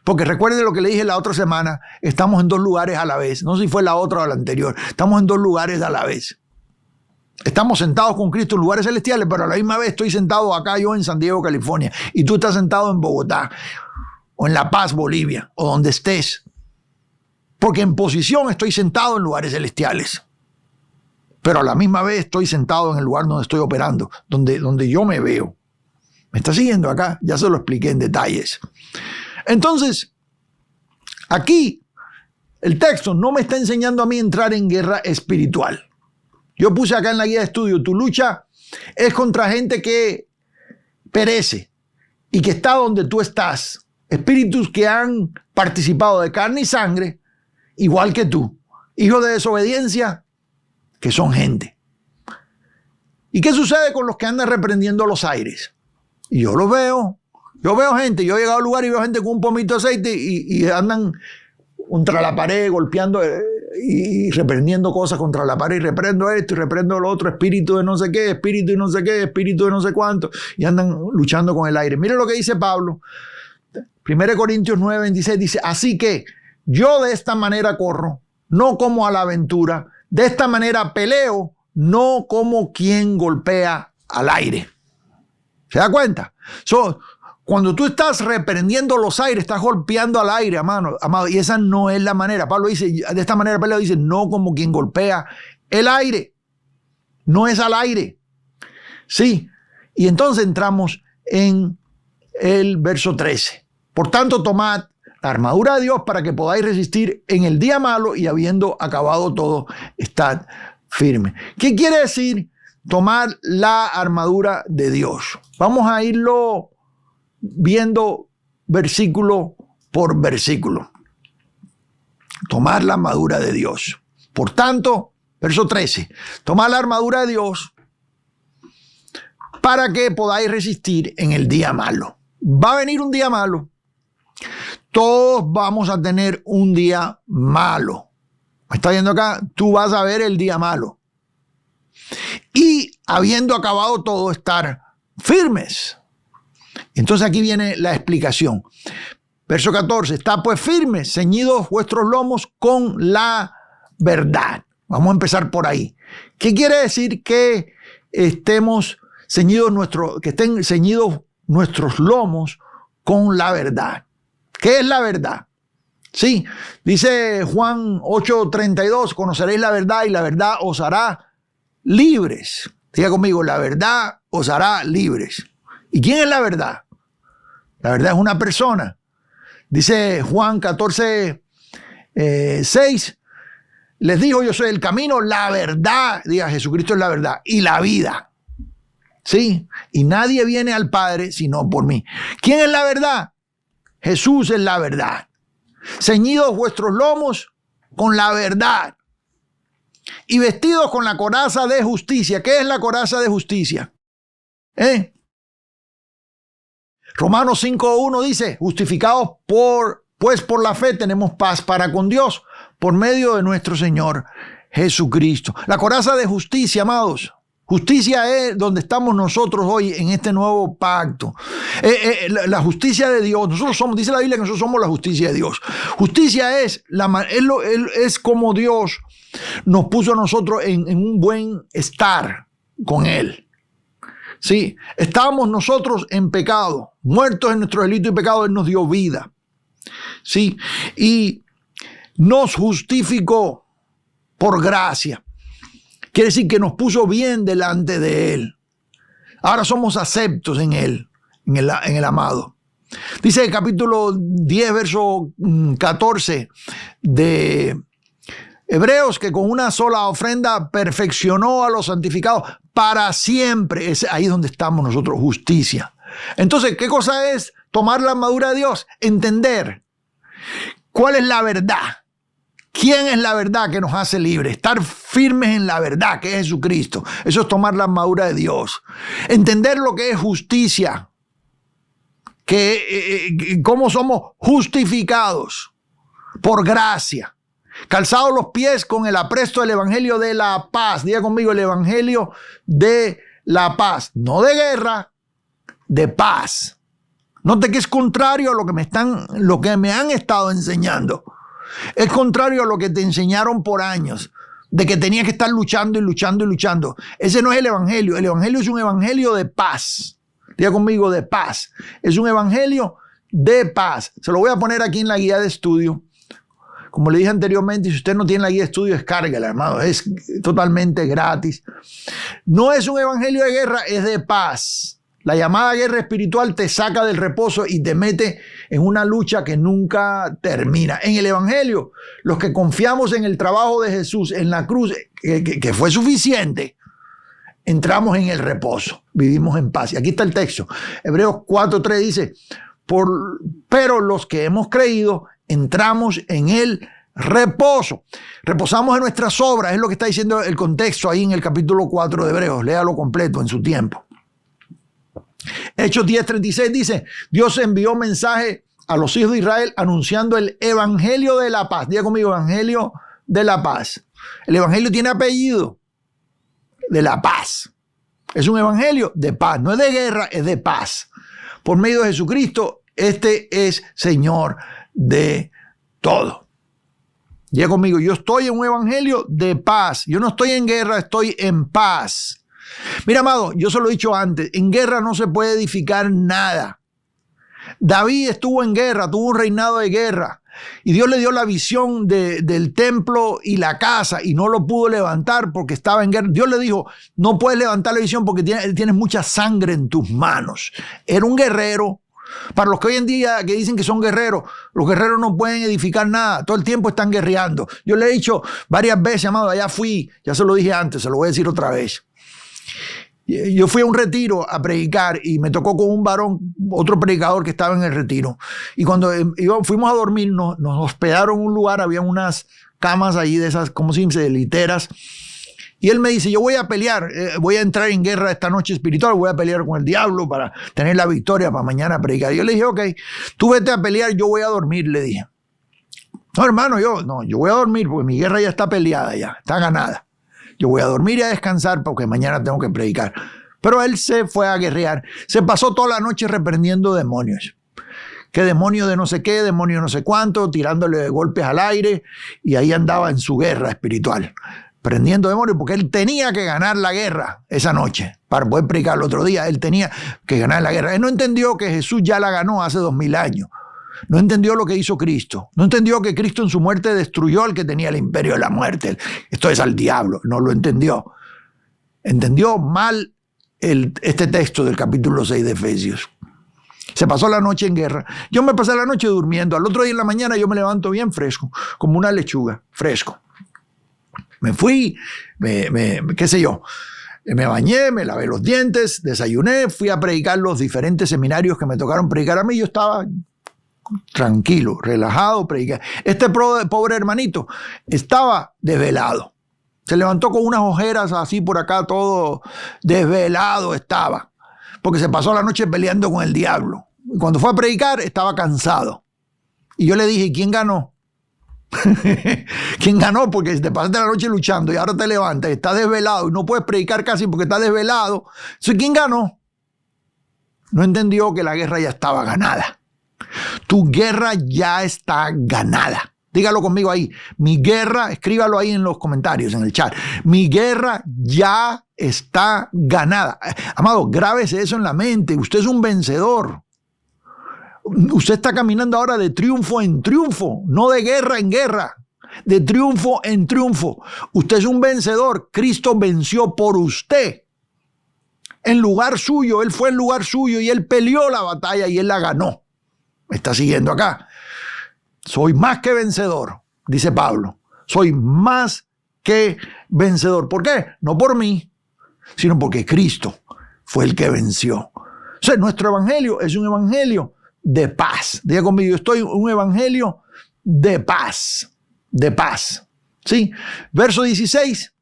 Porque recuerden lo que le dije la otra semana, estamos en dos lugares a la vez. No sé si fue la otra o la anterior. Estamos en dos lugares a la vez. Estamos sentados con Cristo en lugares celestiales, pero a la misma vez estoy sentado acá yo en San Diego, California. Y tú estás sentado en Bogotá, o en La Paz, Bolivia, o donde estés. Porque en posición estoy sentado en lugares celestiales. Pero a la misma vez estoy sentado en el lugar donde estoy operando, donde yo me veo. ¿Me está siguiendo acá? Ya se lo expliqué en detalles. Entonces, aquí el texto no me está enseñando a mí entrar en guerra espiritual. Yo puse acá en la guía de estudio, tu lucha es contra gente que perece y que está donde tú estás. Espíritus que han participado de carne y sangre, igual que tú. Hijos de desobediencia, que son gente. ¿Y qué sucede con los que andan reprendiendo los aires? Y yo los veo. Yo veo gente, yo he llegado al lugar y veo gente con un pomito de aceite y andan contra la pared golpeando y reprendiendo cosas contra la pared. Y reprendo esto y reprendo lo otro, espíritu de no sé qué, espíritu de no sé qué, espíritu de no sé cuánto. Y andan luchando con el aire. Mire lo que dice Pablo. 1 Corintios 9:26 dice, así que yo de esta manera corro, no como a la aventura. De esta manera peleo, no como quien golpea al aire. ¿Se da cuenta? Cuando tú estás reprendiendo los aires, estás golpeando al aire, amado, y esa no es la manera. Pablo dice, de esta manera Pablo dice, no como quien golpea el aire. No es al aire. Sí. Y entonces entramos en el verso 13. Por tanto, tomad la armadura de Dios para que podáis resistir en el día malo y habiendo acabado todo, estad firme. ¿Qué quiere decir tomar la armadura de Dios? Vamos a irlo viendo versículo por versículo. Tomar la armadura de Dios. Por tanto, verso 13, tomar la armadura de Dios para que podáis resistir en el día malo. Va a venir un día malo. Todos vamos a tener un día malo. ¿Me está viendo acá? Tú vas a ver el día malo. Y habiendo acabado todo, estar firmes. Entonces aquí viene la explicación. Verso 14. Está pues firmes, ceñidos vuestros lomos con la verdad. Vamos a empezar por ahí. ¿Qué quiere decir que estemos ceñidos que estén ceñidos nuestros lomos con la verdad? ¿Qué es la verdad? Sí, dice Juan 8:32, conoceréis la verdad y la verdad os hará libres. Diga conmigo, la verdad os hará libres. ¿Y quién es la verdad? La verdad es una persona. Dice Juan 14:6, les dijo, yo soy el camino, la verdad, diga, Jesucristo es la verdad, y la vida. Sí, y nadie viene al Padre sino por mí. ¿Quién es la verdad? Jesús es la verdad. Ceñidos vuestros lomos con la verdad y vestidos con la coraza de justicia. ¿Qué es la coraza de justicia? Romanos 5:1 dice, justificados pues por la fe tenemos paz para con Dios por medio de nuestro Señor Jesucristo. La coraza de justicia, amados. Justicia es donde estamos nosotros hoy en este nuevo pacto. La justicia de Dios. Nosotros somos, dice la Biblia que nosotros somos la justicia de Dios. Justicia es como Dios nos puso a nosotros en un buen estar con Él. Sí, estábamos nosotros en pecado, muertos en nuestro delito y pecado, Él nos dio vida. Sí, y nos justificó por gracia. Quiere decir que nos puso bien delante de Él. Ahora somos aceptos en Él, en el amado. Dice el capítulo 10, verso 14 de Hebreos, que con una sola ofrenda perfeccionó a los santificados para siempre. Es ahí donde estamos nosotros, justicia. Entonces, ¿qué cosa es tomar la armadura de Dios? Entender cuál es la verdad. ¿Quién es la verdad que nos hace libres? Estar firmes en la verdad que es Jesucristo. Eso es tomar la armadura de Dios. Entender lo que es justicia. Cómo somos justificados por gracia. Calzados los pies con el apresto del evangelio de la paz. Diga conmigo, el evangelio de la paz. No de guerra, de paz. Note que es contrario a lo que me han estado enseñando. Es contrario a lo que te enseñaron por años, de que tenías que estar luchando y luchando y luchando. Ese no es el evangelio. El evangelio es un evangelio de paz. Diga conmigo, de paz. Es un evangelio de paz. Se lo voy a poner aquí en la guía de estudio. Como le dije anteriormente, si usted no tiene la guía de estudio, descárguela, hermano. Es totalmente gratis. No es un evangelio de guerra, es de paz. La llamada guerra espiritual te saca del reposo y te mete en una lucha que nunca termina. En el evangelio, los que confiamos en el trabajo de Jesús en la cruz, que fue suficiente, entramos en el reposo, vivimos en paz. Y aquí está el texto. Hebreos 4:3 dice, pero los que hemos creído, entramos en el reposo. Reposamos en nuestras obras, es lo que está diciendo el contexto ahí en el capítulo 4 de Hebreos. Léalo completo en su tiempo. Hechos 10:36 dice, Dios envió mensaje a los hijos de Israel anunciando el evangelio de la paz. Diga conmigo, evangelio de la paz. El evangelio tiene apellido, de la paz. Es un evangelio de paz, no es de guerra, es de paz. Por medio de Jesucristo, este es Señor de todo. Diga conmigo, yo estoy en un evangelio de paz. Yo no estoy en guerra, estoy en paz. Mira, amado, yo se lo he dicho antes, en guerra no se puede edificar nada. David estuvo en guerra, tuvo un reinado de guerra y Dios le dio la visión del templo y la casa y no lo pudo levantar porque estaba en guerra. Dios le dijo, no puedes levantar la visión porque tienes mucha sangre en tus manos. Era un guerrero. Para los que hoy en día que dicen que son guerreros, los guerreros no pueden edificar nada, todo el tiempo están guerreando. Yo le he dicho varias veces, amado, allá fui, ya se lo dije antes, se lo voy a decir otra vez. Yo fui a un retiro a predicar y me tocó con un varón, otro predicador que estaba en el retiro. Y cuando fuimos a dormir, nos hospedaron en un lugar, había unas camas allí de esas, ¿cómo se dice?, de literas. Y él me dice, yo voy a pelear, voy a entrar en guerra esta noche espiritual, voy a pelear con el diablo para tener la victoria para mañana predicar. Y yo le dije, ok, tú vete a pelear, yo voy a dormir, le dije. No, hermano, yo voy a dormir porque mi guerra ya está peleada, ya está ganada. Yo voy a dormir y a descansar porque mañana tengo que predicar. Pero él se fue a guerrear. Se pasó toda la noche reprendiendo demonios. Que demonio de no sé qué, demonio de no sé cuánto, tirándole golpes al aire. Y ahí andaba en su guerra espiritual, prendiendo demonios, porque él tenía que ganar la guerra esa noche. Para poder predicar el otro día, él tenía que ganar la guerra. Él no entendió que Jesús ya la ganó hace 2000 años. No entendió lo que hizo Cristo. No entendió que Cristo en su muerte destruyó al que tenía el imperio de la muerte. Esto es al diablo. No lo entendió. Entendió mal este texto del capítulo 6 de Efesios. Se pasó la noche en guerra. Yo me pasé la noche durmiendo. Al otro día en la mañana yo me levanto bien fresco, como una lechuga, fresco. Me fui, qué sé yo, me bañé, me lavé los dientes, desayuné, fui a predicar los diferentes seminarios que me tocaron predicar a mí. Yo estaba tranquilo, relajado, predicar. Este pobre hermanito estaba desvelado. Se levantó con unas ojeras así por acá, todo desvelado estaba, porque se pasó la noche peleando con el diablo. Y cuando fue a predicar estaba cansado. Y yo le dije, ¿quién ganó? ¿Quién ganó? Porque te pasaste la noche luchando y ahora te levantas y estás desvelado y no puedes predicar casi porque estás desvelado. Entonces, ¿quién ganó? No entendió que la guerra ya estaba ganada. Tu guerra ya está ganada. Dígalo conmigo ahí. Mi guerra, escríbalo ahí en los comentarios, en el chat. Mi guerra ya está ganada. Amado, grábese eso en la mente. Usted es un vencedor. Usted está caminando ahora de triunfo en triunfo, no de guerra en guerra, de triunfo en triunfo. Usted es un vencedor. Cristo venció por usted. En lugar suyo, Él fue en lugar suyo y Él peleó la batalla y Él la ganó. ¿Me está siguiendo acá? Soy más que vencedor, dice Pablo. Soy más que vencedor. ¿Por qué? No por mí, sino porque Cristo fue el que venció. O sea, nuestro evangelio es un evangelio de paz. Diga conmigo, yo estoy en un evangelio de paz. De paz. ¿Sí? Verso 16.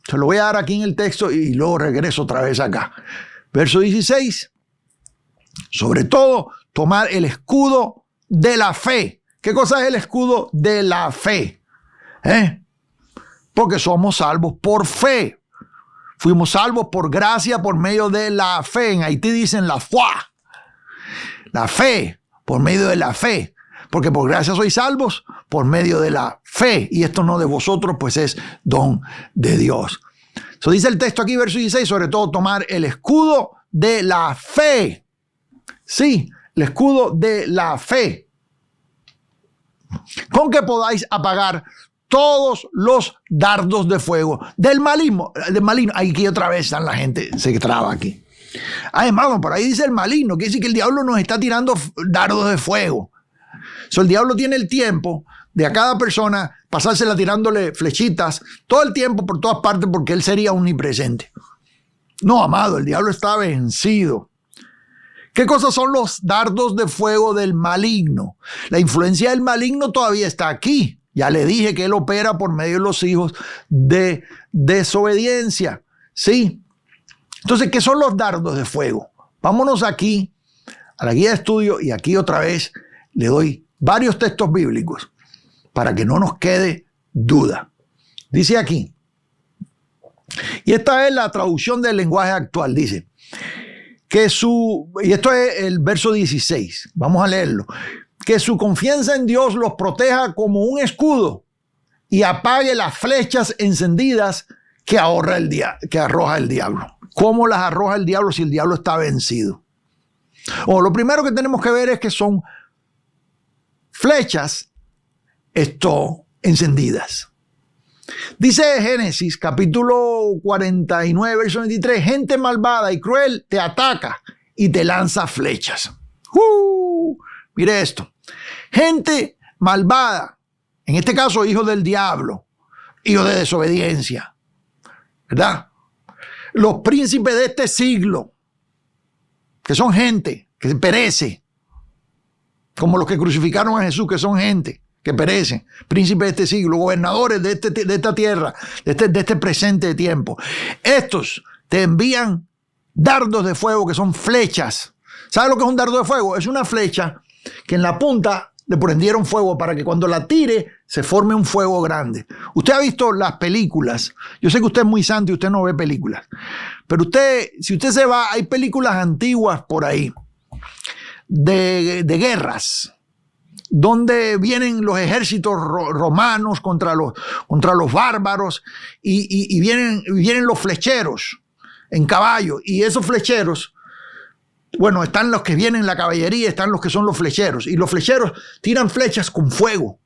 Se lo voy a dar aquí en el texto y luego regreso otra vez acá. Verso 16. Sobre todo, tomar el escudo de la fe. ¿Qué cosa es el escudo de la fe? Porque somos salvos por fe. Fuimos salvos por gracia por medio de la fe. En Haití dicen la foi. La fe, por medio de la fe. Porque por gracia sois salvos por medio de la fe. Y esto no de vosotros, pues es don de Dios. Eso dice el texto aquí, verso 16, sobre todo tomar el escudo de la fe. Sí, el escudo de la fe. Con que podáis apagar todos los dardos de fuego del maligno. Aquí otra vez están la gente, se traba aquí. Hermano, por ahí dice el maligno, quiere decir que el diablo nos está tirando dardos de fuego. El diablo tiene el tiempo de a cada persona pasársela tirándole flechitas todo el tiempo por todas partes porque él sería omnipresente. No, amado, el diablo está vencido. ¿Qué cosas son los dardos de fuego del maligno? La influencia del maligno todavía está aquí. Ya le dije que él opera por medio de los hijos de desobediencia. ¿Sí? Entonces, ¿qué son los dardos de fuego? Vámonos aquí a la guía de estudio y aquí otra vez le doy varios textos bíblicos para que no nos quede duda. Dice aquí, y esta es la traducción del lenguaje actual, dice, y esto es el verso 16, vamos a leerlo, que su confianza en Dios los proteja como un escudo y apague las flechas encendidas que arroja el diablo. ¿Cómo las arroja el diablo si el diablo está vencido? Lo primero que tenemos que ver es que son flechas encendidas. Dice Génesis capítulo 49, verso 23, gente malvada y cruel te ataca y te lanza flechas. Mire esto. Gente malvada, en este caso hijos del diablo, hijos de desobediencia, ¿verdad? Los príncipes de este siglo, que son gente que perece, como los que crucificaron a Jesús, que son gente que perecen, príncipes de este siglo, gobernadores de esta tierra, de este presente tiempo. Estos te envían dardos de fuego que son flechas. ¿Sabes lo que es un dardo de fuego? Es una flecha que en la punta le prendieron fuego para que cuando la tire se forme un fuego grande. Usted ha visto las películas. Yo sé que usted es muy santo y usted no ve películas. Pero si usted se va, hay películas antiguas por ahí de guerras, donde vienen los ejércitos romanos contra los bárbaros y vienen los flecheros en caballo. Y esos flecheros, bueno, están los que vienen en la caballería, están los que son los flecheros. Y los flecheros tiran flechas con fuego.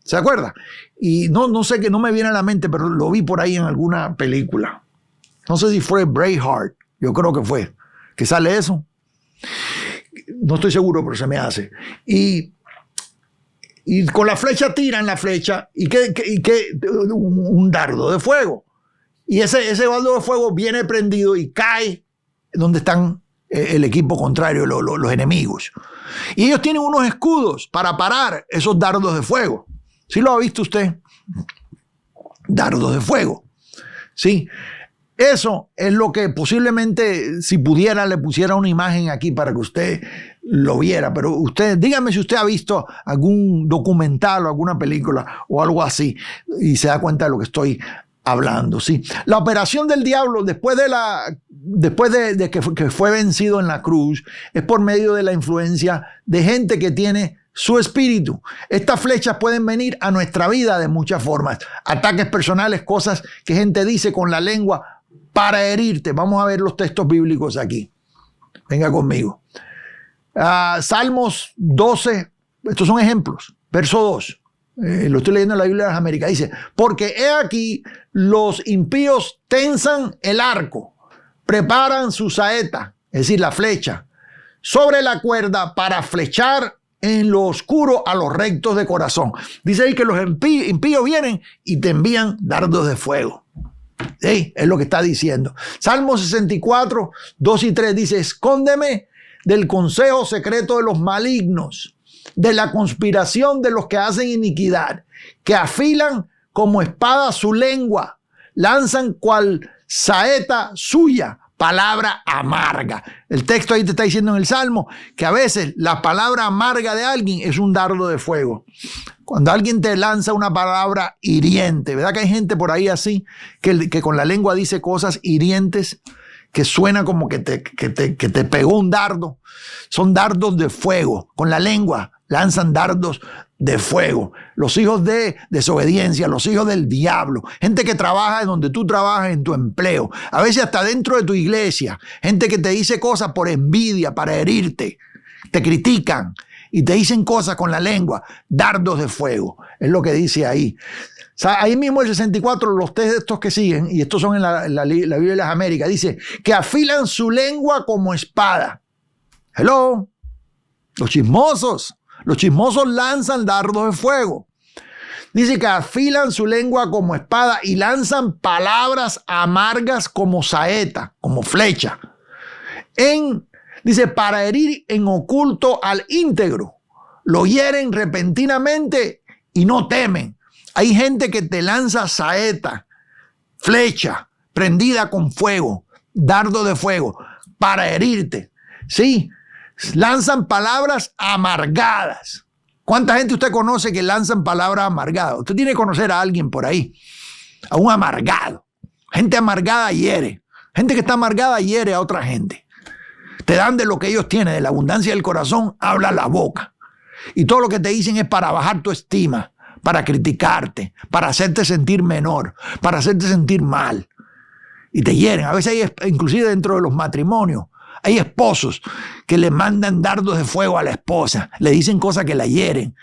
¿Se acuerda? Y no sé, que no me viene a la mente, pero lo vi por ahí en alguna película. No sé si fue Braveheart, yo creo que fue, que sale eso. No estoy seguro, pero se me hace. Y con la flecha tiran la flecha y un dardo de fuego. Y ese dardo de fuego viene prendido y cae donde están el equipo contrario, los enemigos. Y ellos tienen unos escudos para parar esos dardos de fuego. ¿Sí lo ha visto usted? Dardos de fuego. Sí. Eso es lo que posiblemente, si pudiera, le pusiera una imagen aquí para que usted lo viera. Pero usted, dígame si usted ha visto algún documental o alguna película o algo así y se da cuenta de lo que estoy hablando. Sí. La operación del diablo después de que fue vencido en la cruz es por medio de la influencia de gente que tiene su espíritu. Estas flechas pueden venir a nuestra vida de muchas formas. Ataques personales, cosas que gente dice con la lengua para herirte. Vamos a ver los textos bíblicos aquí. Venga conmigo. Salmos 12, estos son ejemplos. Verso 2. Lo estoy leyendo en la Biblia de las Américas. Dice, porque he aquí los impíos tensan el arco, preparan su saeta, es decir, la flecha, sobre la cuerda para flechar en lo oscuro a los rectos de corazón. Dice ahí que los impíos vienen y te envían dardos de fuego. ¿Sí? Es lo que está diciendo. Salmo 64, 2 y 3 dice, escóndeme del consejo secreto de los malignos, de la conspiración de los que hacen iniquidad, que afilan como espada su lengua, lanzan cual saeta suya, palabra amarga. El texto ahí te está diciendo en el Salmo que a veces la palabra amarga de alguien es un dardo de fuego. Cuando alguien te lanza una palabra hiriente, ¿verdad que hay gente por ahí así que con la lengua dice cosas hirientes, que suena como que te pegó un dardo? Son dardos de fuego. Con la lengua lanzan dardos de fuego. Los hijos de desobediencia, los hijos del diablo, gente que trabaja en donde tú trabajas, en tu empleo, a veces hasta dentro de tu iglesia, gente que te dice cosas por envidia, para herirte, te critican y te dicen cosas con la lengua, dardos de fuego, es lo que dice ahí. O sea, ahí mismo el 64, los textos que siguen, y estos son en la Biblia de las Américas, dice que afilan su lengua como espada. Hello, los chismosos lanzan dardos de fuego. Dice que afilan su lengua como espada y lanzan palabras amargas como saeta, como flecha. Dice, para herir en oculto al íntegro. Lo hieren repentinamente y no temen. Hay gente que te lanza saeta, flecha, prendida con fuego, dardo de fuego, para herirte. Sí, lanzan palabras amargadas. ¿Cuánta gente usted conoce que lanzan palabras amargadas? Usted tiene que conocer a alguien por ahí, a un amargado. Gente amargada hiere. Gente que está amargada hiere a otra gente. Te dan de lo que ellos tienen, de la abundancia del corazón, habla la boca. Y todo lo que te dicen es para bajar tu estima, para criticarte, para hacerte sentir menor, para hacerte sentir mal. Y te hieren. A veces hay, inclusive dentro de los matrimonios, hay esposos que le mandan dardos de fuego a la esposa, le dicen cosas que la hieren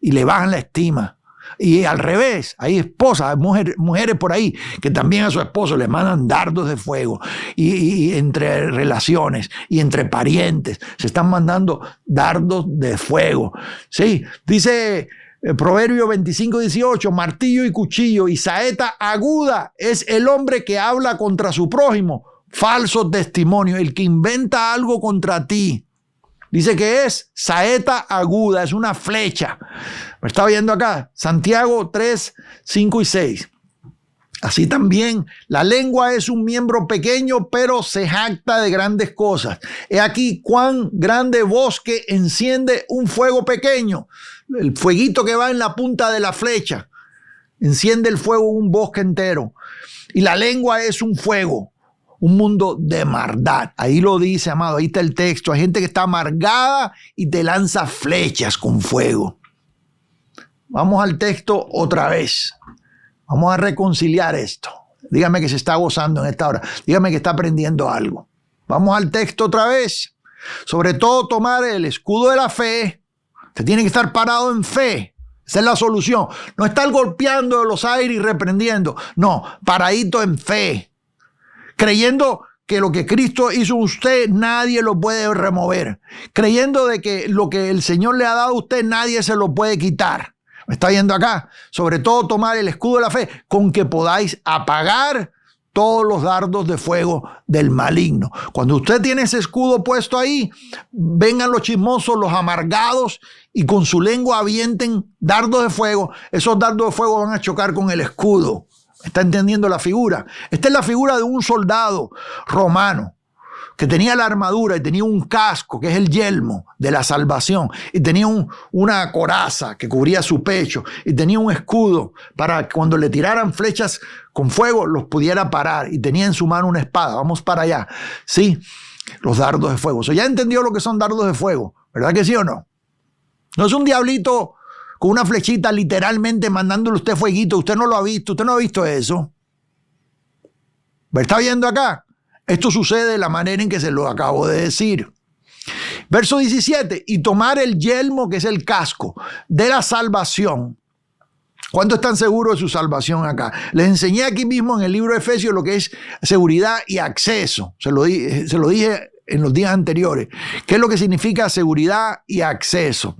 y le bajan la estima. Y al revés, hay esposas, hay mujeres por ahí que también a su esposo le mandan dardos de fuego. Y entre relaciones y entre parientes se están mandando dardos de fuego. Sí, dice Proverbio 25:18, martillo y cuchillo y saeta aguda es el hombre que habla contra su prójimo. Falso testimonio, el que inventa algo contra ti. Dice que es saeta aguda, es una flecha. ¿Me está viendo acá? Santiago 3, 5 y 6. Así también, la lengua es un miembro pequeño, pero se jacta de grandes cosas. He aquí cuán grande bosque enciende un fuego pequeño. El fueguito que va en la punta de la flecha enciende el fuego de un bosque entero. Y la lengua es un fuego, un mundo de maldad. Ahí lo dice, amado, ahí está el texto. Hay gente que está amargada y te lanza flechas con fuego. Vamos al texto otra vez. Vamos a reconciliar esto. Dígame que se está gozando en esta hora. Dígame que está aprendiendo algo. Vamos al texto otra vez. Sobre todo tomar el escudo de la fe. Usted tiene que estar parado en fe. Esa es la solución. No estar golpeando de los aires y reprendiendo. No, paradito en fe. Creyendo que lo que Cristo hizo en usted nadie lo puede remover. Creyendo de que lo que el Señor le ha dado a usted nadie se lo puede quitar. ¿Me está viendo acá? Sobre todo tomar el escudo de la fe con que podáis apagar todos los dardos de fuego del maligno. Cuando usted tiene ese escudo puesto ahí, vengan los chismosos, los amargados y con su lengua avienten dardos de fuego. Esos dardos de fuego van a chocar con el escudo. ¿Está entendiendo la figura? Esta es la figura de un soldado romano que tenía la armadura y tenía un casco, que es el yelmo de la salvación, y tenía una coraza que cubría su pecho, y tenía un escudo para que cuando le tiraran flechas con fuego los pudiera parar, y tenía en su mano una espada. Vamos para allá. Sí, los dardos de fuego. Ya entendió lo que son dardos de fuego, ¿verdad que sí o no? No es un diablito con una flechita literalmente mandándole usted fueguito. Usted no lo ha visto, usted no ha visto eso. ¿Me está viendo acá? Esto sucede de la manera en que se lo acabo de decir. Verso 17, y tomar el yelmo, que es el casco de la salvación. ¿Cuántos están seguros de su salvación acá? Les enseñé aquí mismo en el libro de Efesios lo que es seguridad y acceso. Se lo dije en los días anteriores. ¿Qué es lo que significa seguridad y acceso?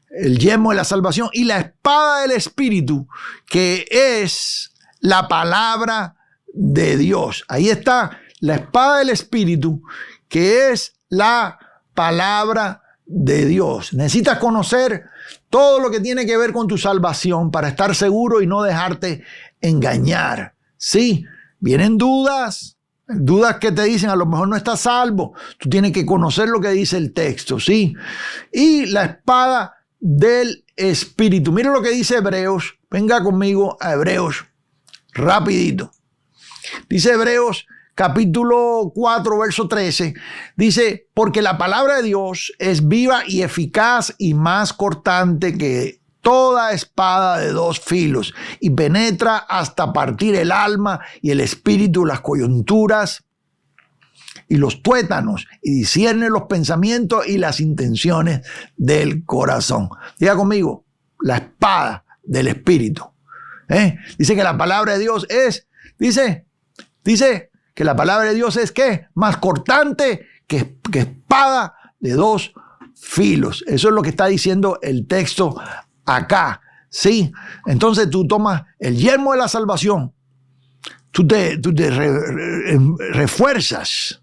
El yelmo de la salvación y la espada del Espíritu, que es la palabra de Dios. Ahí está la espada del Espíritu, que es la palabra de Dios. Necesitas conocer todo lo que tiene que ver con tu salvación para estar seguro y no dejarte engañar. Sí, vienen dudas que te dicen a lo mejor no estás salvo. Tú tienes que conocer lo que dice el texto, sí. Y la espada del Espíritu. Mira lo que dice Hebreos. Venga conmigo a Hebreos rapidito. Dice Hebreos capítulo 4, verso 13. Dice, porque la palabra de Dios es viva y eficaz y más cortante que toda espada de dos filos y penetra hasta partir el alma y el espíritu, las coyunturas y los tuétanos y discierne los pensamientos y las intenciones del corazón. Diga conmigo, la espada del Espíritu. Dice que la palabra de Dios es, dice que la palabra de Dios es ¿qué? Más cortante que espada de dos filos. Eso es lo que está diciendo el texto acá. ¿Sí? Entonces tú tomas el yelmo de la salvación, tú te refuerzas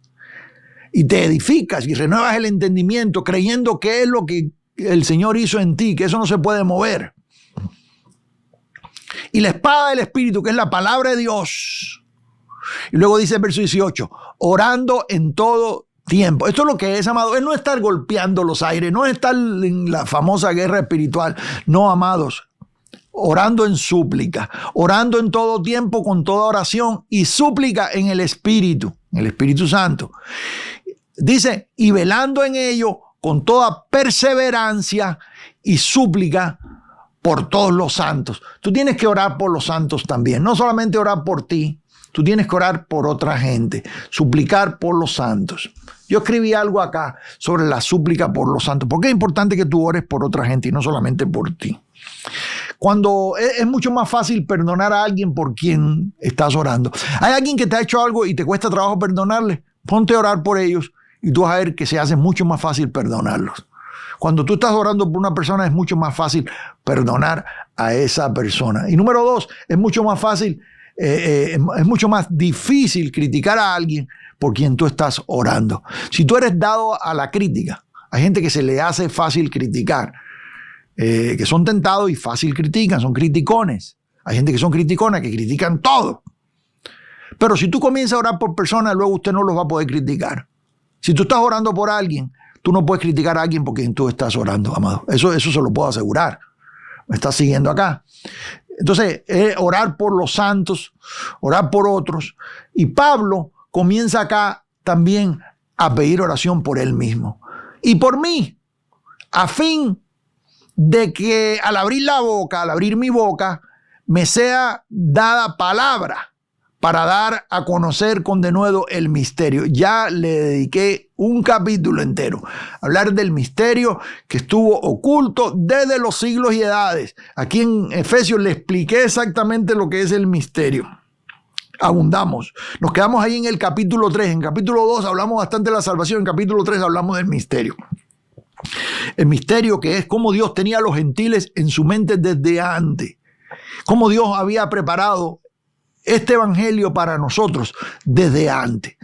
y te edificas y renuevas el entendimiento creyendo que es lo que el Señor hizo en ti, que eso no se puede mover. Y la espada del Espíritu, que es la palabra de Dios. Y luego dice el verso 18, orando en todo tiempo. Esto es lo que es, amado. Es no estar golpeando los aires, no es estar en la famosa guerra espiritual. No, amados. Orando en súplica, orando en todo tiempo con toda oración y súplica en el Espíritu Santo. Dice, y velando en ello con toda perseverancia y súplica por todos los santos. Tú tienes que orar por los santos también, no solamente orar por ti, tú tienes que orar por otra gente, suplicar por los santos. Yo escribí algo acá sobre la súplica por los santos, porque es importante que tú ores por otra gente y no solamente por ti. Cuando es mucho más fácil perdonar a alguien por quien estás orando. Hay alguien que te ha hecho algo y te cuesta trabajo perdonarle, ponte a orar por ellos y tú vas a ver que se hace mucho más fácil perdonarlos. Cuando tú estás orando por una persona es mucho más fácil perdonar a esa persona. Y número dos, es mucho más fácil, es mucho más difícil criticar a alguien por quien tú estás orando. Si tú eres dado a la crítica, hay gente que se le hace fácil criticar, que son tentados y fácil critican, son criticones. Hay gente que son criticonas, que critican todo. Pero si tú comienzas a orar por personas, luego usted no los va a poder criticar. Si tú estás orando por alguien, tú no puedes criticar a alguien por quien tú estás orando, amado. Eso se lo puedo asegurar. Me estás siguiendo acá. Entonces, orar por los santos, orar por otros. Y Pablo comienza acá también a pedir oración por él mismo. Y por mí, a fin de que al abrir la boca, al abrir mi boca, me sea dada palabra para dar a conocer con denuedo el misterio. Ya le dediqué un capítulo entero a hablar del misterio que estuvo oculto desde los siglos y edades. Aquí en Efesios le expliqué exactamente lo que es el misterio. Abundamos. Nos quedamos ahí en el capítulo 3. En capítulo 2 hablamos bastante de la salvación. En capítulo 3 hablamos del misterio. El misterio que es cómo Dios tenía a los gentiles en su mente desde antes. Cómo Dios había preparado este evangelio para nosotros desde antes.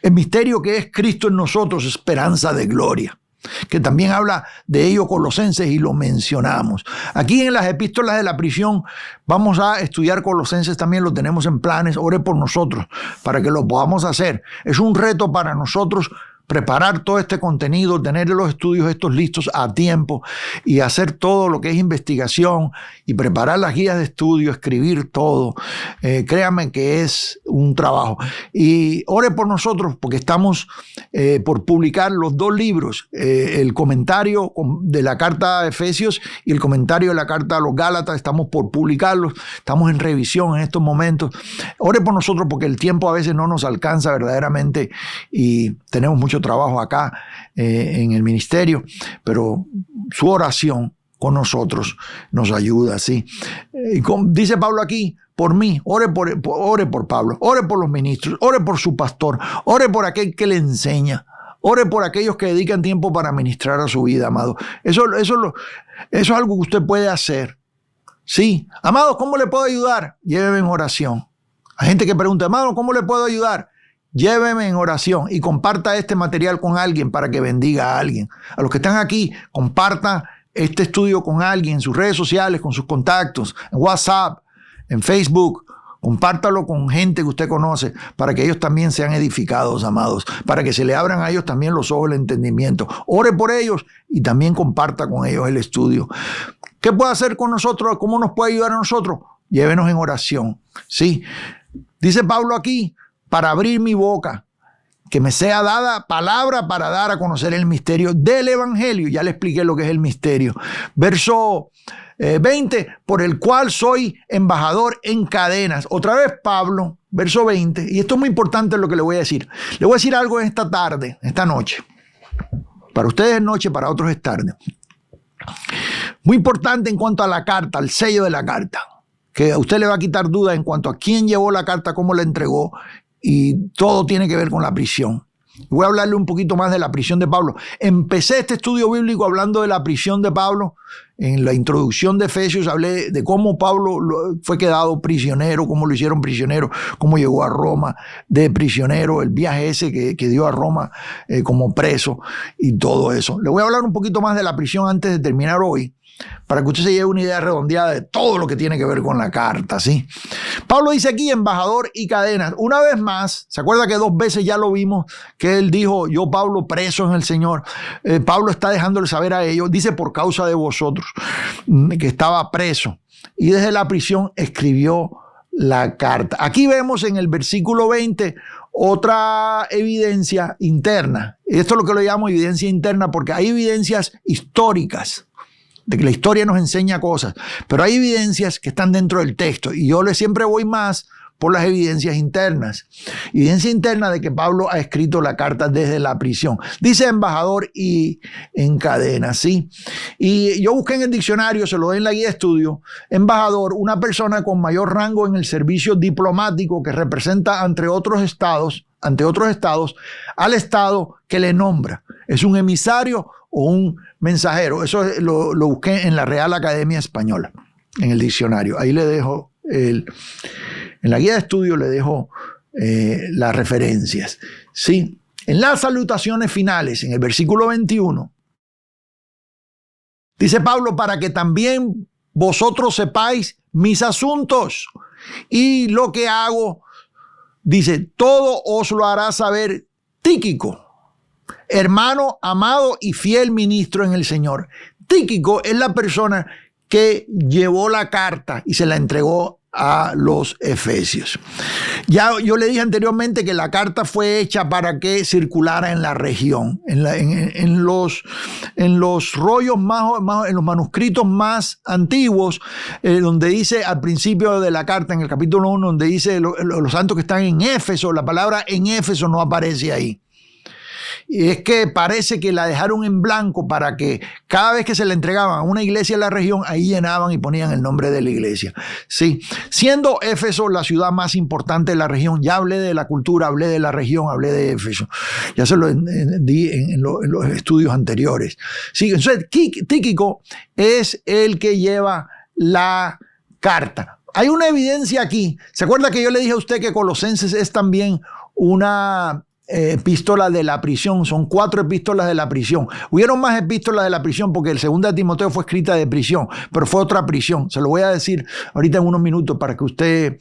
El misterio que es Cristo en nosotros, esperanza de gloria, que también habla de ello Colosenses y lo mencionamos. Aquí en las epístolas de la prisión vamos a estudiar Colosenses, también lo tenemos en planes. Ore por nosotros para que lo podamos hacer. Es un reto para nosotros preparar todo este contenido, tener los estudios estos listos a tiempo y hacer todo lo que es investigación y preparar las guías de estudio, escribir todo. Créanme que es un trabajo. Y ore por nosotros porque estamos por publicar los 2 libros, el comentario de la carta a Efesios y el comentario de la carta a los Gálatas. Estamos por publicarlos, estamos en revisión en estos momentos. Ore por nosotros porque el tiempo a veces no nos alcanza verdaderamente y tenemos mucho trabajo acá en el ministerio, pero su oración con nosotros nos ayuda, ¿sí? Dice Pablo aquí, por mí, ore por Pablo, ore por los ministros, ore por su pastor, ore por aquel que le enseña, ore por aquellos que dedican tiempo para ministrar a su vida, amado. Eso es algo que usted puede hacer, ¿sí? Amados, ¿cómo le puedo ayudar? Lléveme en oración. Hay gente que pregunta, amado, ¿cómo le puedo ayudar? Lléveme en oración y comparta este material con alguien para que bendiga a alguien. A los que están aquí, comparta este estudio con alguien en sus redes sociales, con sus contactos, en WhatsApp, en Facebook. Compártalo con gente que usted conoce para que ellos también sean edificados, amados, para que se le abran a ellos también los ojos del entendimiento. Ore por ellos y también comparta con ellos el estudio. ¿Qué puede hacer con nosotros? ¿Cómo nos puede ayudar a nosotros? Llévenos en oración. Sí, dice Pablo aquí, para abrir mi boca, que me sea dada palabra para dar a conocer el misterio del evangelio. Ya le expliqué lo que es el misterio. Verso 20, por el cual soy embajador en cadenas. Otra vez Pablo, verso 20, y esto es muy importante lo que le voy a decir. Le voy a decir algo esta tarde, esta noche. Para ustedes es noche, para otros es tarde. Muy importante en cuanto a la carta, al sello de la carta, que a usted le va a quitar dudas en cuanto a quién llevó la carta, cómo la entregó, y todo tiene que ver con la prisión. Voy a hablarle un poquito más de la prisión de Pablo. Empecé este estudio bíblico hablando de la prisión de Pablo. En la introducción de Efesios hablé de cómo Pablo fue quedado prisionero, cómo lo hicieron prisionero, cómo llegó a Roma de prisionero, el viaje ese que dio a Roma como preso y todo eso. Le voy a hablar un poquito más de la prisión antes de terminar hoy, para que usted se lleve una idea redondeada de todo lo que tiene que ver con la carta, ¿sí? Pablo dice aquí, embajador y cadenas. Una vez más, ¿se acuerda que 2 veces ya lo vimos? Que él dijo, yo Pablo preso en el Señor. Pablo está dejándole saber a ellos, dice por causa de vosotros, que estaba preso. Y desde la prisión escribió la carta. Aquí vemos en el versículo 20 otra evidencia interna. Esto es lo que lo llamo evidencia interna porque hay evidencias históricas, de que la historia nos enseña cosas, pero hay evidencias que están dentro del texto y yo siempre voy más por las evidencias internas. Evidencia interna de que Pablo ha escrito la carta desde la prisión. Dice embajador y en cadena, ¿sí? Y yo busqué en el diccionario, se lo doy en la guía de estudio, embajador, una persona con mayor rango en el servicio diplomático que representa ante otros estados, al estado que le nombra. Es un emisario o un mensajero. Eso lo busqué en la Real Academia Española, en el diccionario. Ahí le dejo, en la guía de estudio le dejo las referencias. ¿Sí? En las salutaciones finales, en el versículo 21, dice Pablo, para que también vosotros sepáis mis asuntos y lo que hago, dice, todo os lo hará saber Tíquico, hermano amado y fiel ministro en el Señor. Tíquico es la persona que llevó la carta y se la entregó a los efesios. Ya yo le dije anteriormente que la carta fue hecha para que circulara en la región, en los rollos en los manuscritos más antiguos, donde dice al principio de la carta, en el capítulo 1, donde dice los santos que están en Éfeso, la palabra en Éfeso no aparece ahí. Y es que parece que la dejaron en blanco para que cada vez que se la entregaban a una iglesia en la región, ahí llenaban y ponían el nombre de la iglesia. Sí, siendo Éfeso la ciudad más importante de la región, ya hablé de la cultura, hablé de la región, hablé de Éfeso. Ya se lo di en los estudios anteriores. Sí, entonces Tíquico es el que lleva la carta. Hay una evidencia aquí. ¿Se acuerda que yo le dije a usted que Colosenses es también una epístola de la prisión? Son 4 epístolas de la prisión. Hubieron más epístolas de la prisión porque el 2 de Timoteo fue escrita de prisión, pero fue otra prisión. Se lo voy a decir ahorita en unos minutos para que usted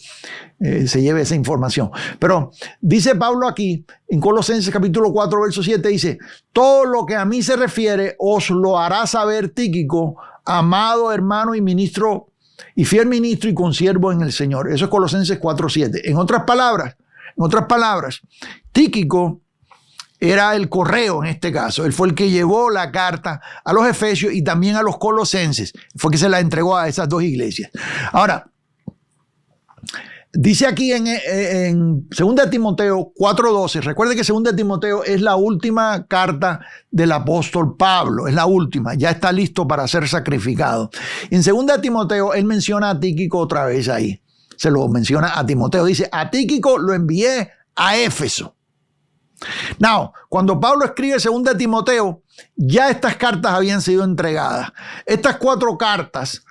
se lleve esa información. Pero dice Pablo aquí en Colosenses capítulo 4 verso 7, dice, todo lo que a mí se refiere os lo hará saber Tíquico, amado hermano y ministro y fiel ministro y consiervo en el Señor. Eso es Colosenses 4:7. En otras palabras, Tíquico era el correo en este caso. Él fue el que llevó la carta a los efesios y también a los colosenses. Fue que se la entregó a esas 2 iglesias. Ahora, dice aquí en 2 Timoteo 4:12, recuerde que 2 Timoteo es la última carta del apóstol Pablo, es la última, ya está listo para ser sacrificado. En 2 Timoteo él menciona a Tíquico otra vez ahí. Se lo menciona a Timoteo. Dice, a Tíquico lo envié a Éfeso. Now, cuando Pablo escribe 2 Timoteo, ya estas cartas habían sido entregadas. Estas 4 cartas,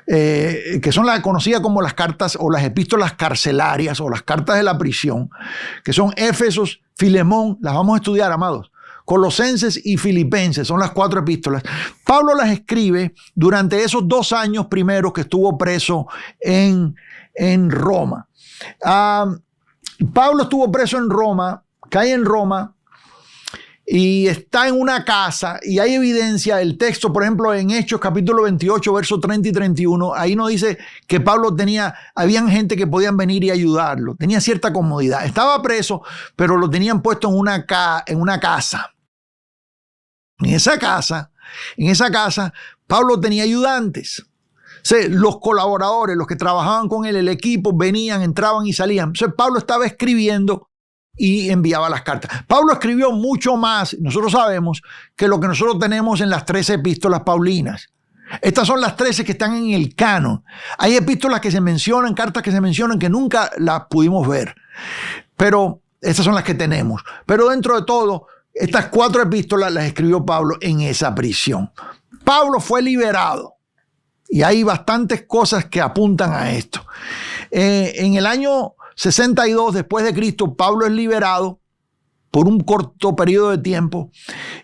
que son las conocidas como las cartas o las epístolas carcelarias o las cartas de la prisión, que son Éfesos, Filemón, las vamos a estudiar, amados. Colosenses y Filipenses, son las 4 epístolas. Pablo las escribe durante esos 2 años primeros que estuvo preso en Roma. Pablo estuvo preso en Roma, cae en Roma y está en una casa y hay evidencia, el texto, por ejemplo, en Hechos capítulo 28, versos 30 y 31, ahí nos dice que Pablo habían gente que podían venir y ayudarlo, tenía cierta comodidad, estaba preso, pero lo tenían puesto en una casa. En esa casa, Pablo tenía ayudantes. Los colaboradores, los que trabajaban con él, el equipo, venían, entraban y salían. Entonces Pablo estaba escribiendo y enviaba las cartas. Pablo escribió mucho más, nosotros sabemos, que lo que nosotros tenemos en las 13 epístolas paulinas. Estas son las 13 que están en el canon. Hay epístolas que se mencionan, cartas que se mencionan que nunca las pudimos ver. Pero estas son las que tenemos. Pero dentro de todo, estas 4 epístolas las escribió Pablo en esa prisión. Pablo fue liberado. Y hay bastantes cosas que apuntan a esto. En el año 62 después de Cristo, Pablo es liberado por un corto periodo de tiempo.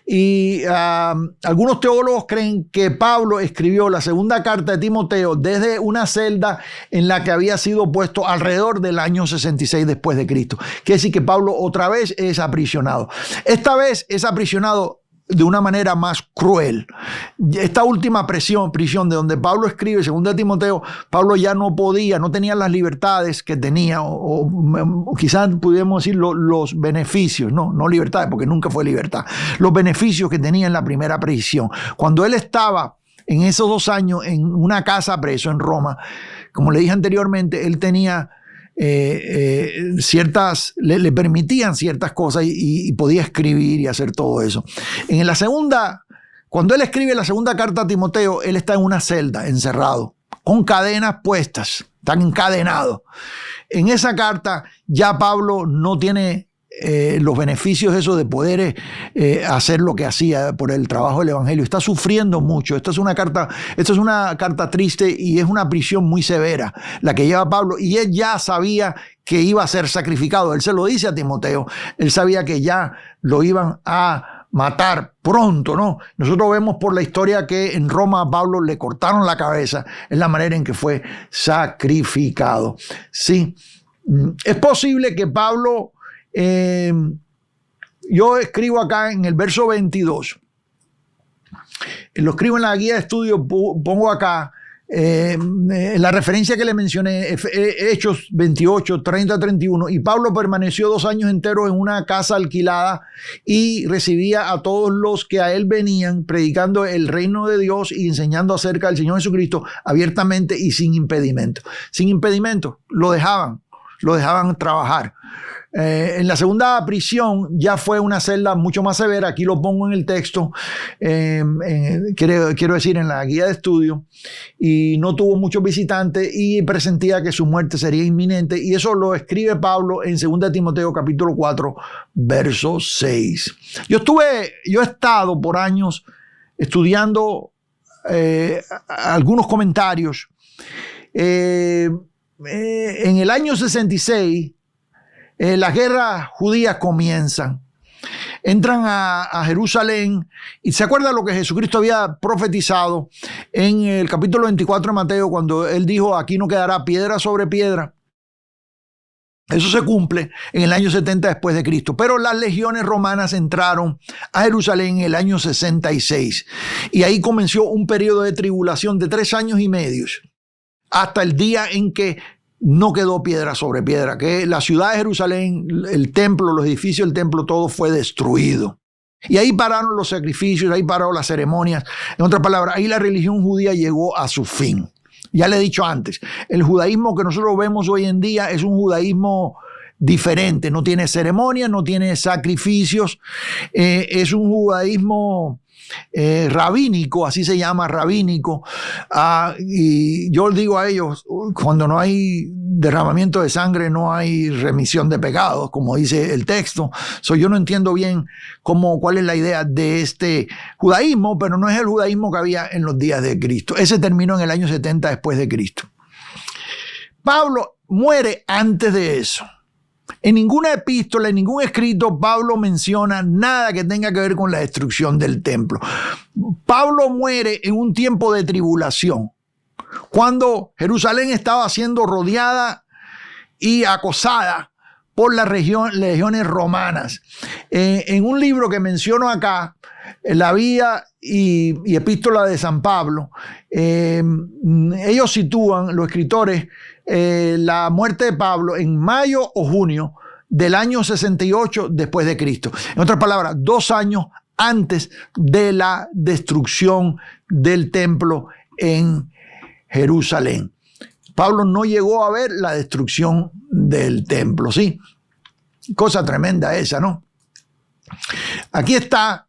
Y algunos teólogos creen que Pablo escribió la 2 carta de Timoteo desde una celda en la que había sido puesto alrededor del año 66 después de Cristo. Quiere decir que Pablo otra vez es aprisionado. Esta vez es aprisionado de una manera más cruel. Esta última prisión de donde Pablo escribe, 2 Timoteo, Pablo ya no tenía las libertades que tenía, o quizás pudiéramos decir los beneficios, no libertades, porque nunca fue libertad, los beneficios que tenía en la primera prisión. Cuando él estaba en esos 2 años en una casa preso en Roma, como le dije anteriormente, él tenía le permitían ciertas cosas y podía escribir y hacer todo eso. Cuando él escribe la 2 carta a Timoteo, él está en una celda, encerrado, con cadenas puestas, están encadenados. En esa carta ya Pablo no tiene los beneficios de eso de poder hacer lo que hacía por el trabajo del evangelio. Está sufriendo mucho. Esta es una carta triste y es una prisión muy severa la que lleva Pablo, y él ya sabía que iba a ser sacrificado. Él se lo dice a Timoteo. Él sabía que ya lo iban a matar pronto, ¿no? Nosotros vemos por la historia que en Roma a Pablo le cortaron la cabeza, es la manera en que fue sacrificado. Sí, es posible que Pablo, yo escribo acá en el verso 22, lo escribo en la guía de estudio, pongo acá, la referencia que le mencioné, Hechos 28, 30, 31, y Pablo permaneció 2 años enteros en una casa alquilada y recibía a todos los que a él venían, predicando el reino de Dios y enseñando acerca del Señor Jesucristo abiertamente y sin impedimento. Sin impedimento, lo dejaban trabajar. En la segunda prisión ya fue una celda mucho más severa, aquí lo pongo en el texto, quiero decir en la guía de estudio, y no tuvo muchos visitantes y presentía que su muerte sería inminente, y eso lo escribe Pablo en 2 Timoteo capítulo 4, verso 6. Yo he estado por años estudiando algunos comentarios. En el año 66, las guerras judías comienzan. Entran a Jerusalén y se acuerda lo que Jesucristo había profetizado en el capítulo 24 de Mateo, cuando él dijo: aquí no quedará piedra sobre piedra. Eso se cumple en el año 70 después de Cristo. Pero las legiones romanas entraron a Jerusalén en el año 66. Y ahí comenzó un periodo de tribulación de 3 años y medio, hasta el día en que no quedó piedra sobre piedra, que la ciudad de Jerusalén, el templo, los edificios del templo, todo fue destruido. Y ahí pararon los sacrificios, ahí pararon las ceremonias. En otras palabras, ahí la religión judía llegó a su fin. Ya le he dicho antes, el judaísmo que nosotros vemos hoy en día es un judaísmo diferente. No tiene ceremonias, no tiene sacrificios. Es un judaísmo rabínico, así se llama, rabínico. Y yo digo a ellos, cuando no hay derramamiento de sangre, no hay remisión de pecados, como dice el texto. Yo no entiendo bien cuál es la idea de este judaísmo, pero no es el judaísmo que había en los días de Cristo. Ese terminó en el año 70 después de Cristo. Pablo muere antes de eso. En ninguna epístola, en ningún escrito, Pablo menciona nada que tenga que ver con la destrucción del templo. Pablo muere en un tiempo de tribulación, cuando Jerusalén estaba siendo rodeada y acosada por las legiones romanas. En un libro que menciono acá, la Vía y Epístola de San Pablo, ellos sitúan, los escritores, la muerte de Pablo en mayo o junio del año 68 después de Cristo. En otras palabras, 2 años antes de la destrucción del templo en Jerusalén. Pablo no llegó a ver la destrucción del templo, ¿sí? Cosa tremenda esa, ¿no? Aquí está.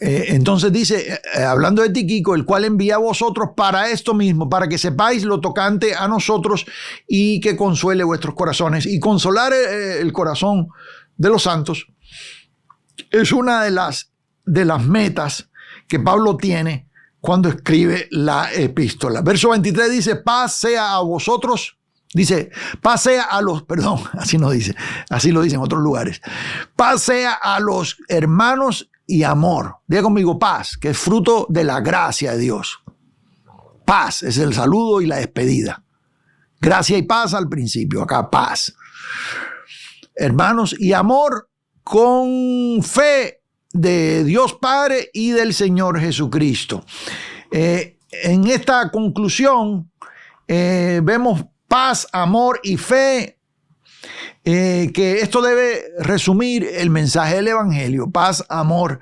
Entonces dice, hablando de Tíquico, el cual envía a vosotros para esto mismo, para que sepáis lo tocante a nosotros y que consuele vuestros corazones. Y consolar el corazón de los santos es una de las metas que Pablo tiene cuando escribe la epístola. Verso 23 dice: paz sea a vosotros. Dice, paz sea a los, perdón, así no dice, así lo dicen en otros lugares. Paz sea a los hermanos y amor. Diga conmigo, paz, que es fruto de la gracia de Dios. Paz es el saludo y la despedida. Gracia y paz al principio, acá paz. Hermanos y amor con fe de Dios Padre y del Señor Jesucristo. En esta conclusión vemos paz, amor y fe, que esto debe resumir el mensaje del Evangelio: paz, amor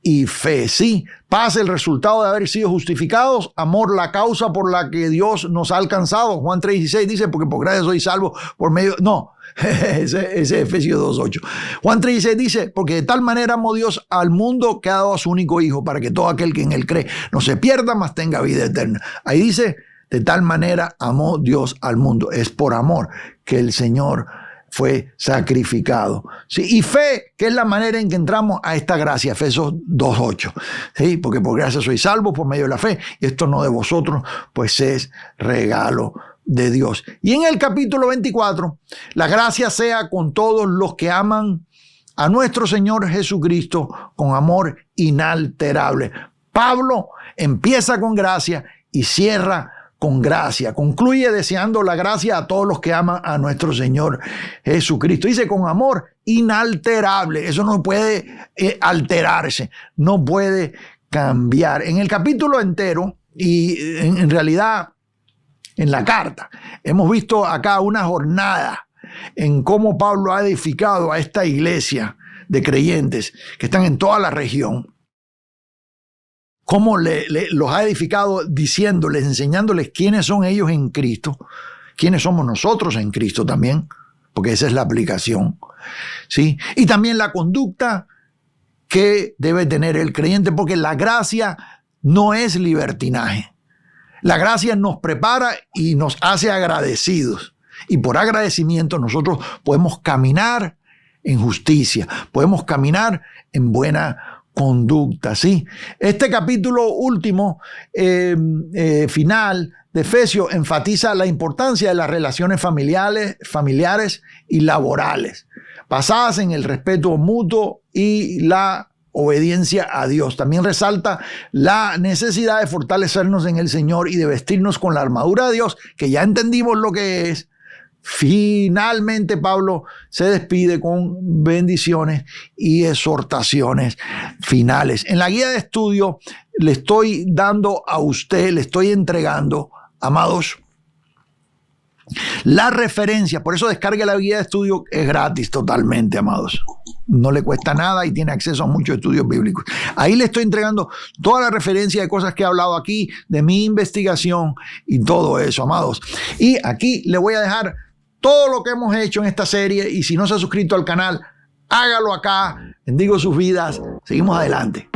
y fe. Sí, paz, el resultado de haber sido justificados; amor, la causa por la que Dios nos ha alcanzado. Juan 3:16 dice: porque por gracia soy salvo por medio... No, ese es Efesios 2:8. Juan 3:16 dice: porque de tal manera amó Dios al mundo que ha dado a su único Hijo, para que todo aquel que en él cree no se pierda, mas tenga vida eterna. Ahí dice: de tal manera amó Dios al mundo. Es por amor que el Señor fue sacrificado. ¿Sí? Y fe, que es la manera en que entramos a esta gracia, Efesios 2:8. ¿Sí? Porque por gracia sois salvos por medio de la fe, y esto no de vosotros, pues es regalo de Dios. Y en el capítulo 24, la gracia sea con todos los que aman a nuestro Señor Jesucristo con amor inalterable. Pablo empieza con gracia y cierra con gracia. Concluye deseando la gracia a todos los que aman a nuestro Señor Jesucristo. Dice con amor inalterable. Eso no puede alterarse, no puede cambiar. En el capítulo entero y en realidad en la carta hemos visto acá una jornada en cómo Pablo ha edificado a esta iglesia de creyentes que están en toda la región. Cómo los ha edificado diciéndoles, enseñándoles quiénes son ellos en Cristo, quiénes somos nosotros en Cristo también, porque esa es la aplicación, ¿sí? Y también la conducta que debe tener el creyente, porque la gracia no es libertinaje. La gracia nos prepara y nos hace agradecidos. Y por agradecimiento nosotros podemos caminar en justicia, podemos caminar en buena conducta, ¿sí? Este capítulo último, final de Efesios, enfatiza la importancia de las relaciones familiares y laborales, basadas en el respeto mutuo y la obediencia a Dios. También resalta la necesidad de fortalecernos en el Señor y de vestirnos con la armadura de Dios, que ya entendimos lo que es. Finalmente Pablo se despide con bendiciones y exhortaciones finales. En la guía de estudio le estoy dando a usted, le estoy entregando, amados, la referencia. Por eso descargue la guía de estudio, es gratis totalmente, amados. No le cuesta nada y tiene acceso a muchos estudios bíblicos. Ahí le estoy entregando toda la referencia de cosas que he hablado aquí, de mi investigación y todo eso, amados. Y aquí le voy a dejar todo lo que hemos hecho en esta serie, y si no se ha suscrito al canal, hágalo acá. Bendigo sus vidas. Seguimos adelante.